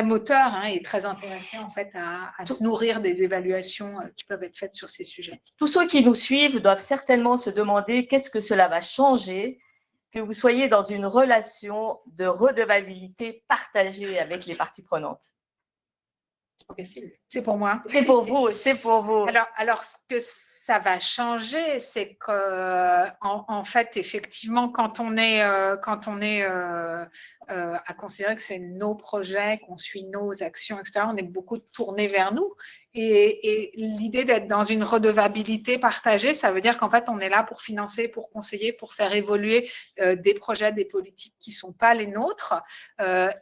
Speaker 6: moteur et très intéressé en fait à se nourrir des évaluations qui peuvent être faites sur ces sujets.
Speaker 2: Tous ceux qui nous suivent doivent certainement se demander qu'est-ce que cela va changer que vous soyez dans une relation de redevabilité partagée avec les parties prenantes.
Speaker 6: C'est pour moi.
Speaker 2: C'est pour vous, c'est pour vous.
Speaker 6: Alors, ce que ça va changer, c'est qu'en fait, effectivement, quand on est à considérer que c'est nos projets, qu'on suit nos actions, etc., on est beaucoup tourné vers nous. Et l'idée d'être dans une redevabilité partagée, ça veut dire qu'en fait, on est là pour financer, pour conseiller, pour faire évoluer des projets, des politiques qui ne sont pas les nôtres.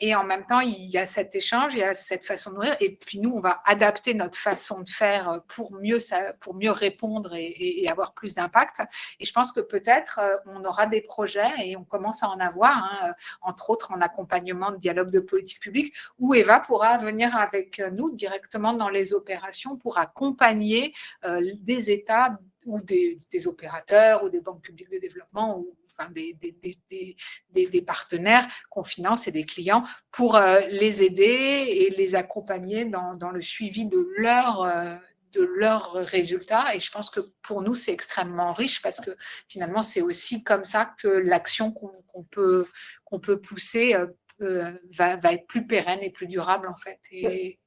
Speaker 6: Et en même temps, il y a cet échange, il y a cette façon de nourrir. Et puis nous, on va adapter notre façon de faire pour mieux répondre et avoir plus d'impact. Et je pense que peut-être on aura des projets, et on commence à en avoir, entre autres en accompagnement de dialogue de politique publique, où Eva pourra venir avec nous directement dans les opérations pour accompagner des États ou des opérateurs ou des banques publiques de développement ou enfin, des partenaires qu'on finance et des clients pour les aider et les accompagner dans le suivi de leurs résultats. Et je pense que pour nous, c'est extrêmement riche parce que finalement, c'est aussi comme ça que l'action qu'on peut pousser va être plus pérenne et plus durable en fait.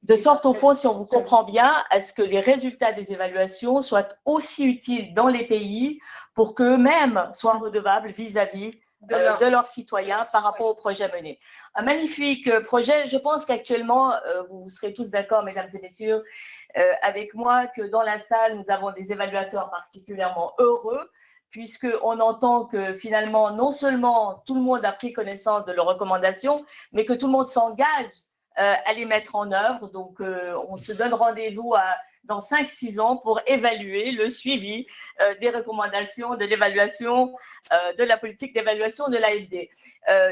Speaker 2: De sorte au fond, si on vous comprend bien, à ce que les résultats des évaluations soient aussi utiles dans les pays pour qu'eux-mêmes soient redevables vis-à-vis de leurs citoyens par rapport au projet mené. Un magnifique projet. Je pense qu'actuellement, vous serez tous d'accord, mesdames et messieurs, avec moi, que dans la salle, nous avons des évaluateurs particulièrement heureux, puisqu'on entend que finalement, non seulement tout le monde a pris connaissance de leurs recommandations, mais que tout le monde s'engage à les mettre en œuvre. Donc, on se donne rendez-vous dans 5-6 ans pour évaluer le suivi des recommandations de l'évaluation de la politique d'évaluation de l'AFD.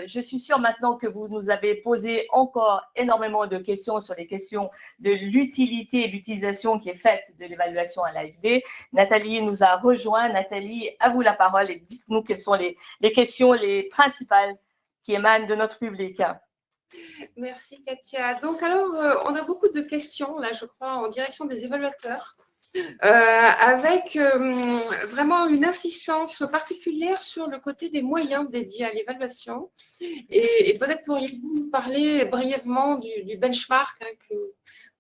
Speaker 2: Je suis sûre maintenant que vous nous avez posé encore énormément de questions sur les questions de l'utilité et l'utilisation qui est faite de l'évaluation à l'AFD. Nathalie nous a rejoint. Nathalie, à vous la parole et dites-nous quelles sont les questions les principales qui émanent de notre public.
Speaker 7: Merci Katia. Donc alors, on a beaucoup de questions, là je crois, en direction des évaluateurs, avec vraiment une insistance particulière sur le côté des moyens dédiés à l'évaluation. Et peut-être pourriez-vous nous parler brièvement du benchmark que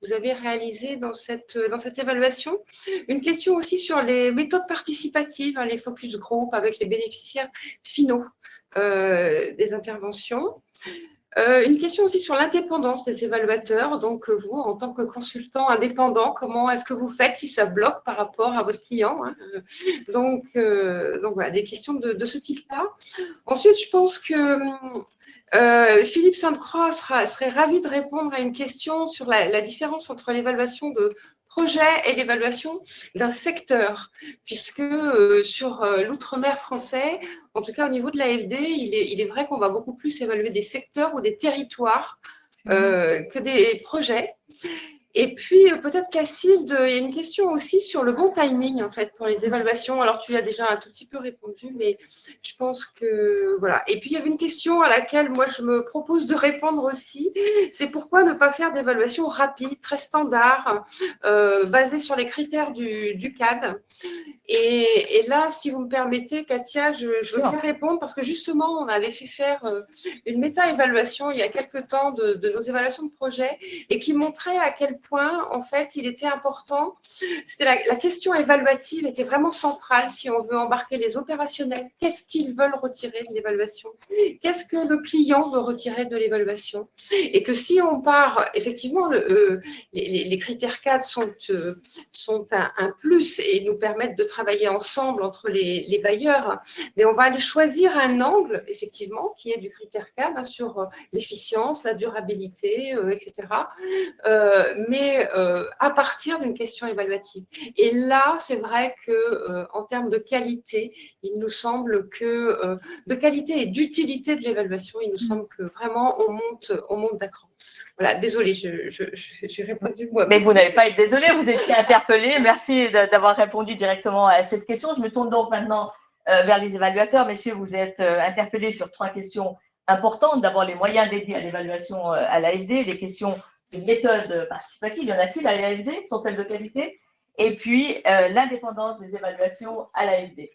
Speaker 7: vous avez réalisé dans cette évaluation. Une question aussi sur les méthodes participatives, les focus group avec les bénéficiaires finaux des interventions. Une question aussi sur l'indépendance des évaluateurs. Donc, vous, en tant que consultant indépendant, comment est-ce que vous faites si ça bloque par rapport à votre client, Donc, voilà, des questions de ce type-là. Ensuite, je pense que Philippe Sainte-Croix serait ravi de répondre à une question sur la différence entre l'évaluation de projet et l'évaluation d'un secteur, puisque sur l'outre-mer français, en tout cas au niveau de l'AFD, il est vrai qu'on va beaucoup plus évaluer des secteurs ou des territoires que des projets. Et puis, peut-être Cacilde, il y a une question aussi sur le bon timing, en fait, pour les évaluations. Alors, tu y as déjà un tout petit peu répondu, mais je pense que, voilà. Et puis, il y avait une question à laquelle, moi, je me propose de répondre aussi. C'est pourquoi ne pas faire d'évaluation rapide, très standard, basée sur les critères du CAD. Et là, si vous me permettez, Katia, je veux bien répondre parce que, justement, on avait fait faire une méta-évaluation il y a quelques temps de nos évaluations de projet et qui montrait à quel quel point, en fait, il était important. C'était la question évaluative était vraiment centrale si on veut embarquer les opérationnels. Qu'est-ce qu'ils veulent retirer de l'évaluation? Qu'est-ce que le client veut retirer de l'évaluation? Et que si on part, effectivement, les critères cadres sont un plus et nous permettent de travailler ensemble entre les bailleurs, mais on va aller choisir un angle, effectivement, qui est du critère cadre sur l'efficience, la durabilité, etc. Mais à partir d'une question évaluative. Et là, c'est vrai que en termes de qualité, il nous semble que de qualité et d'utilité de l'évaluation, il nous semble que vraiment on monte d'accord. Voilà, désolée, j'ai répondu moi.
Speaker 2: Mais vous n'avez pas été désolé, vous étiez interpellé. Merci d'avoir répondu directement à cette question. Je me tourne donc maintenant vers les évaluateurs. Messieurs, vous êtes interpellés sur 3 questions importantes. D'abord, les moyens dédiés à l'évaluation à l'AFD, les questions de méthode participative. Y en a-t-il à l'AFD? Sont-elles de qualité? Et puis, l'indépendance des évaluations à l'AFD.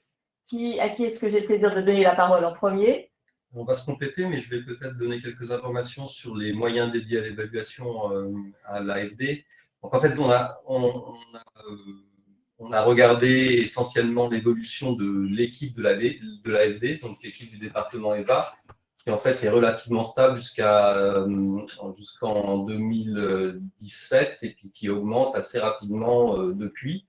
Speaker 2: À qui est-ce que j'ai le plaisir de donner la parole en premier?
Speaker 3: On va se compléter, mais je vais peut-être donner quelques informations sur les moyens dédiés à l'évaluation à l'AFD. Donc, en fait, on a regardé essentiellement l'évolution de l'équipe de l'AFD, donc l'équipe du département EVA, qui en fait est relativement stable jusqu'en 2017 et puis qui augmente assez rapidement depuis,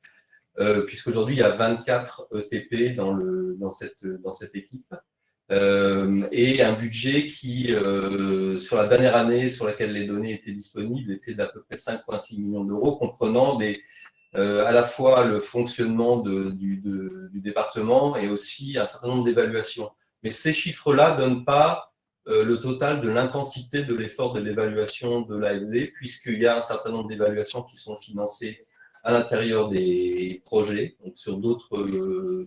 Speaker 3: puisqu'aujourd'hui il y a 24 ETP dans cette équipe. Et un budget qui, sur la dernière année sur laquelle les données étaient disponibles, était d'à peu près 5,6 millions d'euros, comprenant à la fois le fonctionnement du département et aussi un certain nombre d'évaluations. Mais ces chiffres-là ne donnent pas le total de l'intensité de l'effort de l'évaluation de l'AFD, puisqu'il y a un certain nombre d'évaluations qui sont financées à l'intérieur des projets, donc sur d'autres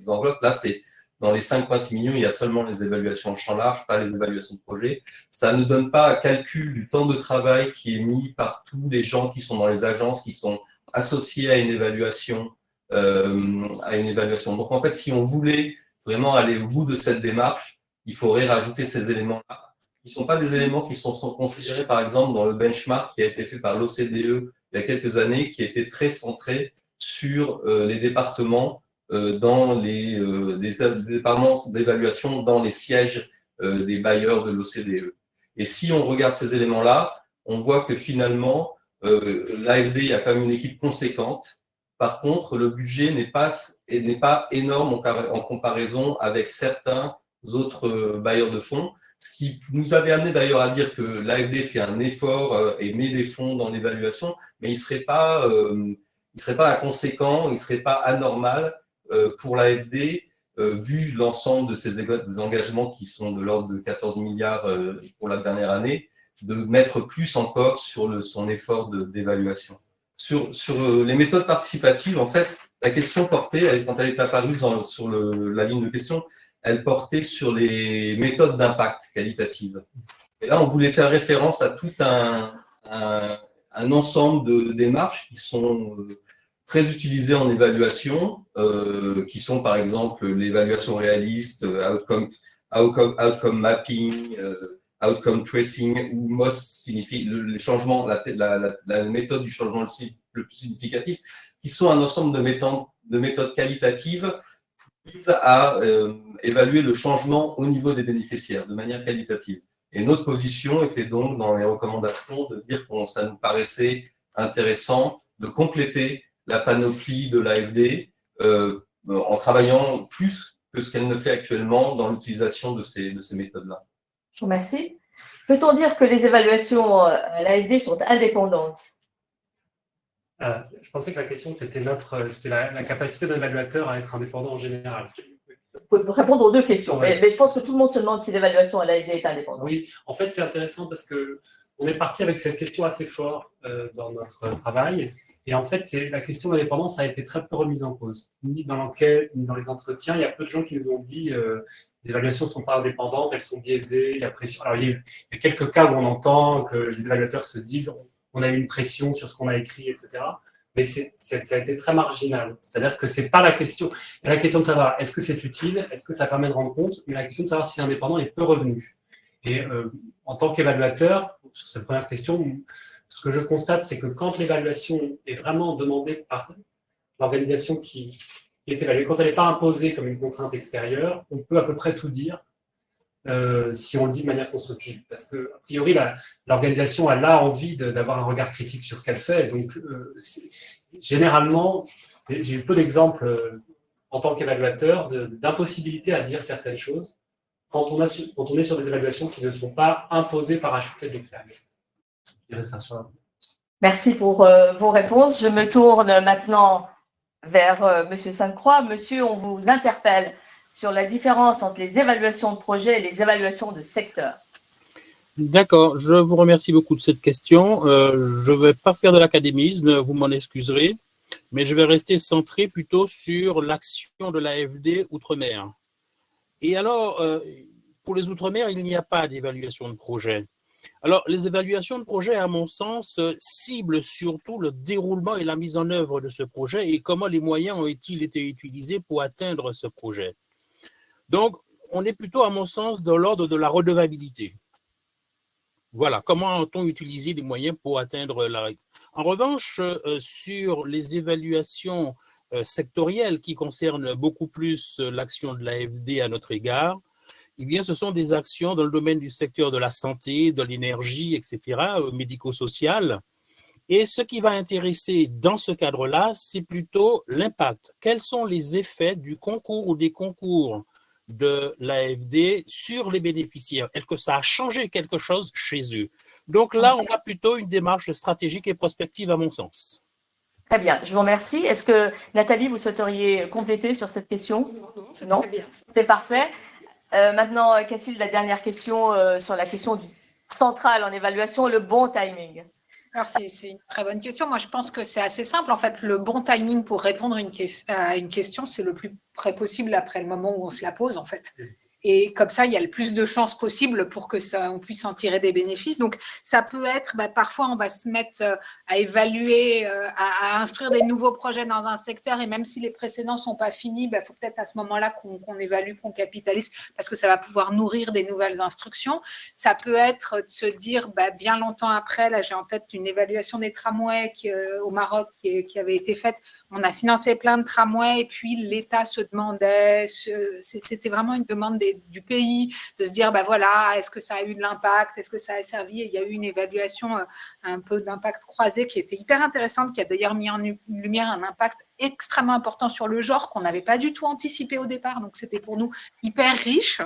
Speaker 3: enveloppes. Là, c'est dans les 5,6 millions, il y a seulement les évaluations en champ large, pas les évaluations de projet. Ça ne donne pas un calcul du temps de travail qui est mis par tous les gens qui sont dans les agences, qui sont associés à une évaluation. Donc, en fait, si on voulait vraiment aller au bout de cette démarche, il faudrait rajouter ces éléments-là. Ils ne sont pas des éléments qui sont considérés, par exemple, dans le benchmark qui a été fait par l'OCDE il y a quelques années, qui était très centré sur les départements dans les départements d'évaluation dans les sièges des bailleurs de l'OCDE. Et si on regarde ces éléments-là, on voit que finalement, l'AFD a quand même une équipe conséquente. Par contre, le budget n'est pas énorme en comparaison avec certains autres bailleurs de fonds, ce qui nous avait amené d'ailleurs à dire que l'AFD fait un effort et met des fonds dans l'évaluation, mais il ne serait pas inconséquent, il ne serait pas anormal pour l'AFD, vu l'ensemble de ces engagements qui sont de l'ordre de 14 milliards pour la dernière année, de mettre plus encore sur son effort d'évaluation. Sur les méthodes participatives, en fait, la question portait, quand elle est apparue sur la ligne de question, elle portait sur les méthodes d'impact qualitatives. Et là, on voulait faire référence à tout un ensemble de démarches qui sont très utilisées en évaluation, qui sont par exemple l'évaluation réaliste, outcome mapping, outcome tracing, où MOS signifie le changement, la méthode du changement le plus significatif, qui sont un ensemble de méthodes qualitatives qui visent à évaluer le changement au niveau des bénéficiaires de manière qualitative. Et notre position était donc dans les recommandations de dire que ça nous paraissait intéressant de compléter la panoplie de l'AFD en travaillant plus que ce qu'elle ne fait actuellement dans l'utilisation de ces méthodes-là.
Speaker 2: Je vous remercie. Peut-on dire que les évaluations à l'AFD sont indépendantes?
Speaker 1: Je pensais que la question, c'était la capacité d'un évaluateur à être indépendant en général.
Speaker 2: Vous pouvez répondre aux 2 questions,
Speaker 1: Ouais.
Speaker 2: mais je pense que tout le monde se demande si l'évaluation à l'AFD est indépendante.
Speaker 1: Oui, en fait, c'est intéressant parce qu'on est parti avec cette question assez fort dans notre travail. Et en fait, la question d'indépendance a été très peu remise en cause. Ni dans l'enquête, ni dans les entretiens. Il y a peu de gens qui nous ont dit les évaluations ne sont pas indépendantes, elles sont biaisées, il y a pression. Alors, il y a quelques cas où on entend que les évaluateurs se disent on a eu une pression sur ce qu'on a écrit, etc. Mais ça a été très marginal. C'est-à-dire que ce n'est pas la question. Il y a la question de savoir est-ce que c'est utile, est-ce que ça permet de rendre compte, mais la question de savoir si c'est indépendant est peu revenue. Et en tant qu'évaluateur, sur cette première question, Ce que je constate, c'est que quand l'évaluation est vraiment demandée par l'organisation qui est évaluée, quand elle n'est pas imposée comme une contrainte extérieure, on peut à peu près tout dire si on le dit de manière constructive. Parce que, a priori, l'organisation, elle a envie d'avoir un regard critique sur ce qu'elle fait. Donc, généralement, j'ai eu peu d'exemples en tant qu'évaluateur d'impossibilité à dire certaines choses quand on est sur des évaluations qui ne sont pas imposées, parachutées de l'extérieur. Je dirais ça sur
Speaker 2: Merci pour vos réponses. Je me tourne maintenant vers Monsieur Sainte-Croix. Monsieur, on vous interpelle sur la différence entre les évaluations de projet et les évaluations de secteur.
Speaker 8: D'accord, je vous remercie beaucoup de cette question. Je ne vais pas faire de l'académisme, vous m'en excuserez, mais je vais rester centré plutôt sur l'action de l'AFD Outre-mer. Et alors, pour les Outre-mer, il n'y a pas d'évaluation de projet. Alors, les évaluations de projet, à mon sens, ciblent surtout le déroulement et la mise en œuvre de ce projet et comment les moyens ont-ils été utilisés pour atteindre ce projet. Donc, on est plutôt, à mon sens, dans l'ordre de la redevabilité. Voilà, comment a-t-on utilisé les moyens pour atteindre la règle. En revanche, sur les évaluations sectorielles qui concernent beaucoup plus l'action de l'AFD à notre égard, eh bien, ce sont des actions dans le domaine du secteur de la santé, de l'énergie, etc., médico-social. Et ce qui va intéresser dans ce cadre-là, c'est plutôt l'impact. Quels sont les effets du concours ou des concours de l'AFD sur les bénéficiaires? Est-ce que ça a changé quelque chose chez eux? Donc là, on a plutôt une démarche stratégique et prospective à mon sens.
Speaker 2: Très bien, je vous remercie. Est-ce que, Nathalie, vous souhaiteriez compléter sur cette question? Non, c'est parfait. Maintenant, Cécile, la dernière question sur la question centrale en évaluation, le bon timing.
Speaker 6: Alors, c'est une très bonne question. Moi, je pense que c'est assez simple. En fait, le bon timing pour répondre à une question, c'est le plus près possible après le moment où on se la pose, en fait. Et comme ça, il y a le plus de chances possible pour que on puisse en tirer des bénéfices. Donc, ça peut être, parfois, on va se mettre à évaluer, à instruire des nouveaux projets dans un secteur. Et même si les précédents ne sont pas finis, il faut peut-être à ce moment-là qu'on évalue, qu'on capitalise, parce que ça va pouvoir nourrir des nouvelles instructions. Ça peut être de se dire, bien longtemps après, là, j'ai en tête une évaluation des tramways au Maroc qui avait été faite. On a financé plein de tramways et puis l'État se demandait, c'était vraiment une demande du pays, de se dire, voilà, est-ce que ça a eu de l'impact, est-ce que ça a servi? Et il y a eu une évaluation un peu d'impact croisé qui était hyper intéressante, qui a d'ailleurs mis en lumière un impact extrêmement important sur le genre qu'on n'avait pas du tout anticipé au départ. Donc, c'était pour nous hyper riche.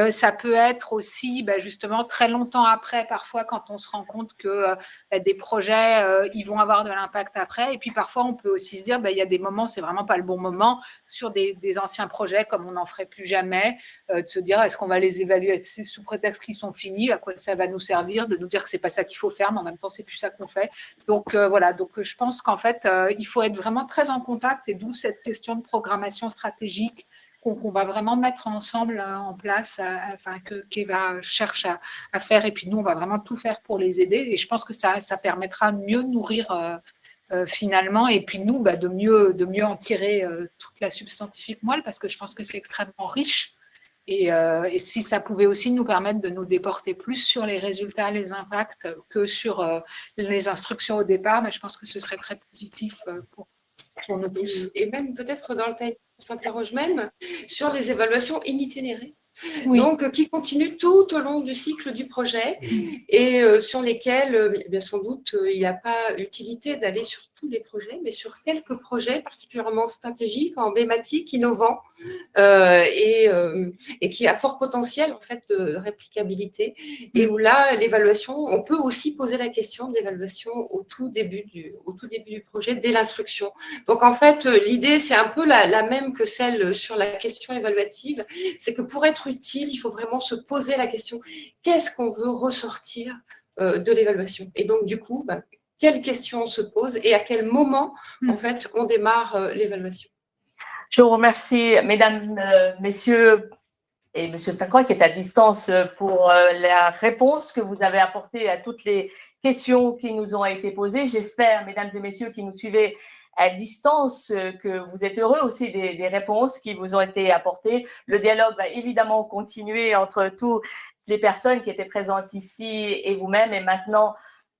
Speaker 6: Ça peut être aussi, justement, très longtemps après, parfois, quand on se rend compte que des projets, ils vont avoir de l'impact après. Et puis, parfois, on peut aussi se dire, il y a des moments, c'est vraiment pas le bon moment sur des anciens projets, comme on n'en ferait plus jamais, de se dire, est-ce qu'on va les évaluer sous prétexte qu'ils sont finis, à quoi ça va nous servir, de nous dire que c'est pas ça qu'il faut faire, mais en même temps, c'est plus ça qu'on fait. Donc, voilà. Donc, je pense qu'en fait, il faut être vraiment très en contact, et d'où cette question de programmation stratégique qu'on va vraiment mettre ensemble en place, qu'Eva cherche à faire, et puis nous, on va vraiment tout faire pour les aider, et je pense que ça permettra de mieux nourrir finalement, et puis nous, de mieux en tirer toute la substantifique moelle, parce que je pense que c'est extrêmement riche, et si ça pouvait aussi nous permettre de nous déporter plus sur les résultats, les impacts, que sur les instructions au départ, je pense que ce serait très positif pour nous tous.
Speaker 7: Et même peut-être dans le timing, on s'interroge même sur les évaluations initinérées.
Speaker 6: Oui.
Speaker 7: Donc, qui continuent tout au long du cycle du projet et sur lesquels, bien sans doute, il n'y a pas utilité d'aller sur tous les projets, mais sur quelques projets particulièrement stratégiques, emblématiques, innovants et qui a fort potentiel en fait de réplicabilité. Et où là, l'évaluation, on peut aussi poser la question de l'évaluation au tout début du projet, dès l'instruction. Donc, en fait, l'idée, c'est un peu la même que celle sur la question évaluative, c'est que pour être utile, il faut vraiment se poser la question, qu'est-ce qu'on veut ressortir de l'évaluation? Et donc, du coup, quelles questions on se pose et à quel moment, en fait, on démarre l'évaluation?
Speaker 2: Je vous remercie, mesdames, messieurs, et Monsieur Sainte-Croix qui est à distance pour la réponse que vous avez apportée à toutes les questions qui nous ont été posées. J'espère, mesdames et messieurs qui nous suivez à distance, que vous êtes heureux aussi des réponses qui vous ont été apportées. Le dialogue va évidemment continuer entre toutes les personnes qui étaient présentes ici et vous-même. Et maintenant,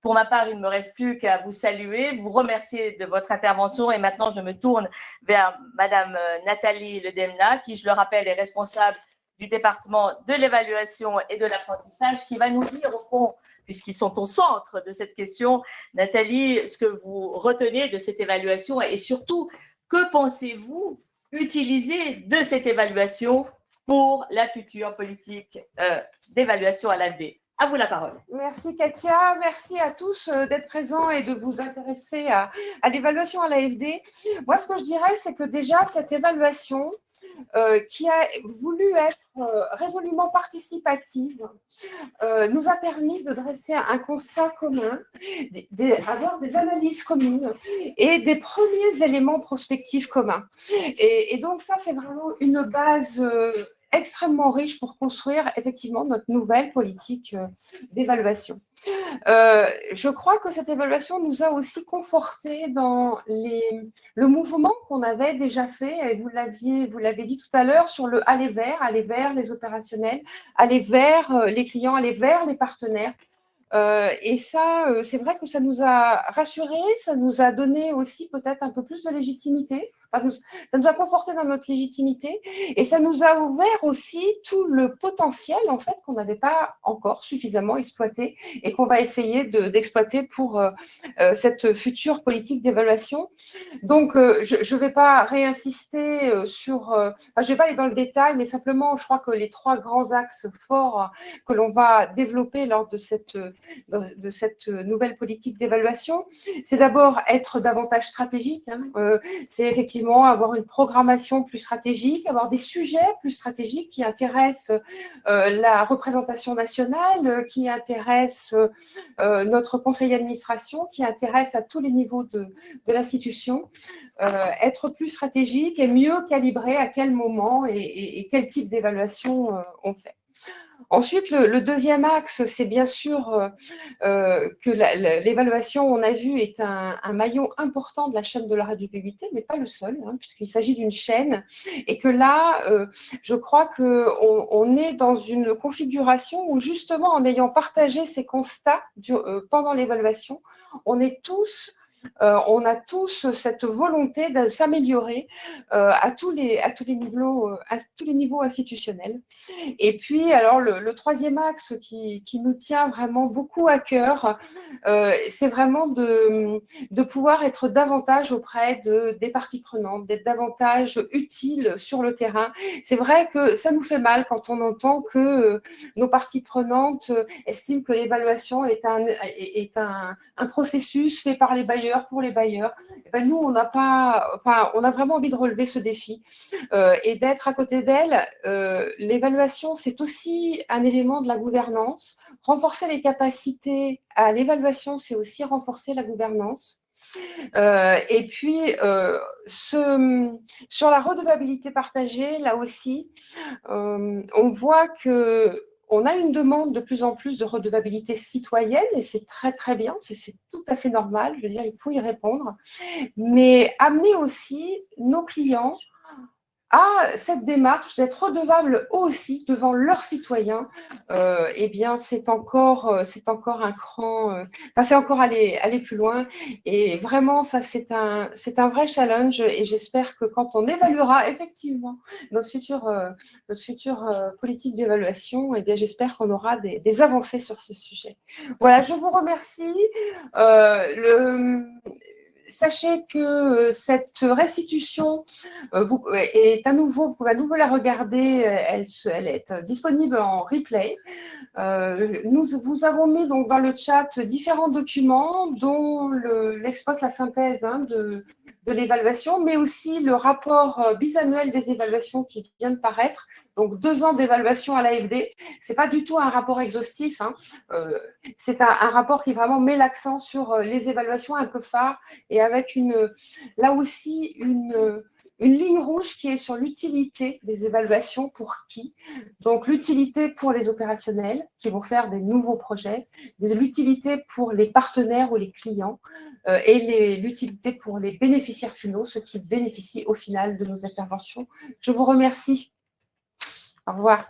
Speaker 2: Pour ma part, il ne me reste plus qu'à vous saluer, vous remercier de votre intervention. Et maintenant, je me tourne vers Madame Nathalie Ledemna, qui, je le rappelle, est responsable du département de l'évaluation et de l'apprentissage, qui va nous dire, au fond, puisqu'ils sont au centre de cette question, Nathalie, ce que vous retenez de cette évaluation et surtout, que pensez-vous utiliser de cette évaluation pour la future politique d'évaluation à l'AFD? À vous la parole.
Speaker 7: Merci Katia, merci à tous d'être présents et de vous intéresser à l'évaluation à l'AFD. Moi, ce que je dirais, c'est que déjà, cette évaluation qui a voulu être résolument participative nous a permis de dresser un constat commun, avoir des analyses communes et des premiers éléments prospectifs communs. Et donc ça, c'est vraiment une base extrêmement riche pour construire effectivement notre nouvelle politique d'évaluation. Je crois que cette évaluation nous a aussi confortés dans le mouvement qu'on avait déjà fait, et vous l'avez dit tout à l'heure, sur le aller vers les opérationnels, aller vers les clients, aller vers les partenaires. Et ça, c'est vrai que ça nous a rassurés, ça nous a donné aussi peut-être un peu plus de légitimité, enfin, ça nous a conforté dans notre légitimité et ça nous a ouvert aussi tout le potentiel en fait qu'on n'avait pas encore suffisamment exploité et qu'on va essayer d'exploiter pour cette future politique d'évaluation. Donc, je ne vais pas réinsister sur, je ne vais pas aller dans le détail, mais simplement, je crois que les 3 grands axes forts que l'on va développer lors de cette nouvelle politique d'évaluation, c'est d'abord être davantage stratégique, c'est effectivement avoir une programmation plus stratégique, avoir des sujets plus stratégiques qui intéressent la représentation nationale, qui intéressent notre conseil d'administration, qui intéressent à tous les niveaux de l'institution, être plus stratégique et mieux calibrer à quel moment et quel type d'évaluation on fait. Ensuite, le deuxième axe, c'est bien sûr que l'évaluation, on a vu, est un maillon important de la chaîne de la radioactivité, mais pas le seul, puisqu'il s'agit d'une chaîne, et que là, je crois qu'on est dans une configuration où justement, en ayant partagé ces constats pendant l'évaluation, on a tous cette volonté de s'améliorer à tous les niveaux institutionnels. Et puis, alors, le troisième axe qui nous tient vraiment beaucoup à cœur, c'est vraiment de pouvoir être davantage auprès des parties prenantes, d'être davantage utile sur le terrain. C'est vrai que ça nous fait mal quand on entend que nos parties prenantes estiment que l'évaluation est un processus fait par les bailleurs, pour les bailleurs. Et ben nous, on a vraiment envie de relever ce défi et d'être à côté d'elle. L'évaluation, c'est aussi un élément de la gouvernance. Renforcer les capacités à l'évaluation, c'est aussi renforcer la gouvernance. Et puis, sur la redevabilité partagée, là aussi, on voit qu'on a une demande de plus en plus de redevabilité citoyenne et c'est très, très bien, c'est tout à fait normal, je veux dire, il faut y répondre. Mais amener aussi nos clients à cette démarche d'être redevables eux aussi devant leurs citoyens, eh bien, c'est encore un cran, c'est encore aller plus loin. Et vraiment, ça, c'est un vrai challenge. Et j'espère que quand on évaluera effectivement notre future politique d'évaluation, eh bien, j'espère qu'on aura des avancées sur ce sujet. Voilà, je vous remercie. Sachez que cette restitution est à nouveau, vous pouvez à nouveau la regarder, elle est disponible en replay. Vous avons mis donc dans le chat différents documents, dont l'expose, la synthèse de l'évaluation, mais aussi le rapport bisannuel des évaluations qui vient de paraître. Donc 2 ans d'évaluation à l'AFD. C'est pas du tout un rapport exhaustif. C'est un rapport qui vraiment met l'accent sur les évaluations un peu phares et avec là aussi une ligne rouge qui est sur l'utilité des évaluations pour qui. Donc l'utilité pour les opérationnels qui vont faire des nouveaux projets, l'utilité pour les partenaires ou les clients et l'utilité pour les bénéficiaires finaux, ceux qui bénéficient au final de nos interventions. Je vous remercie. Au revoir.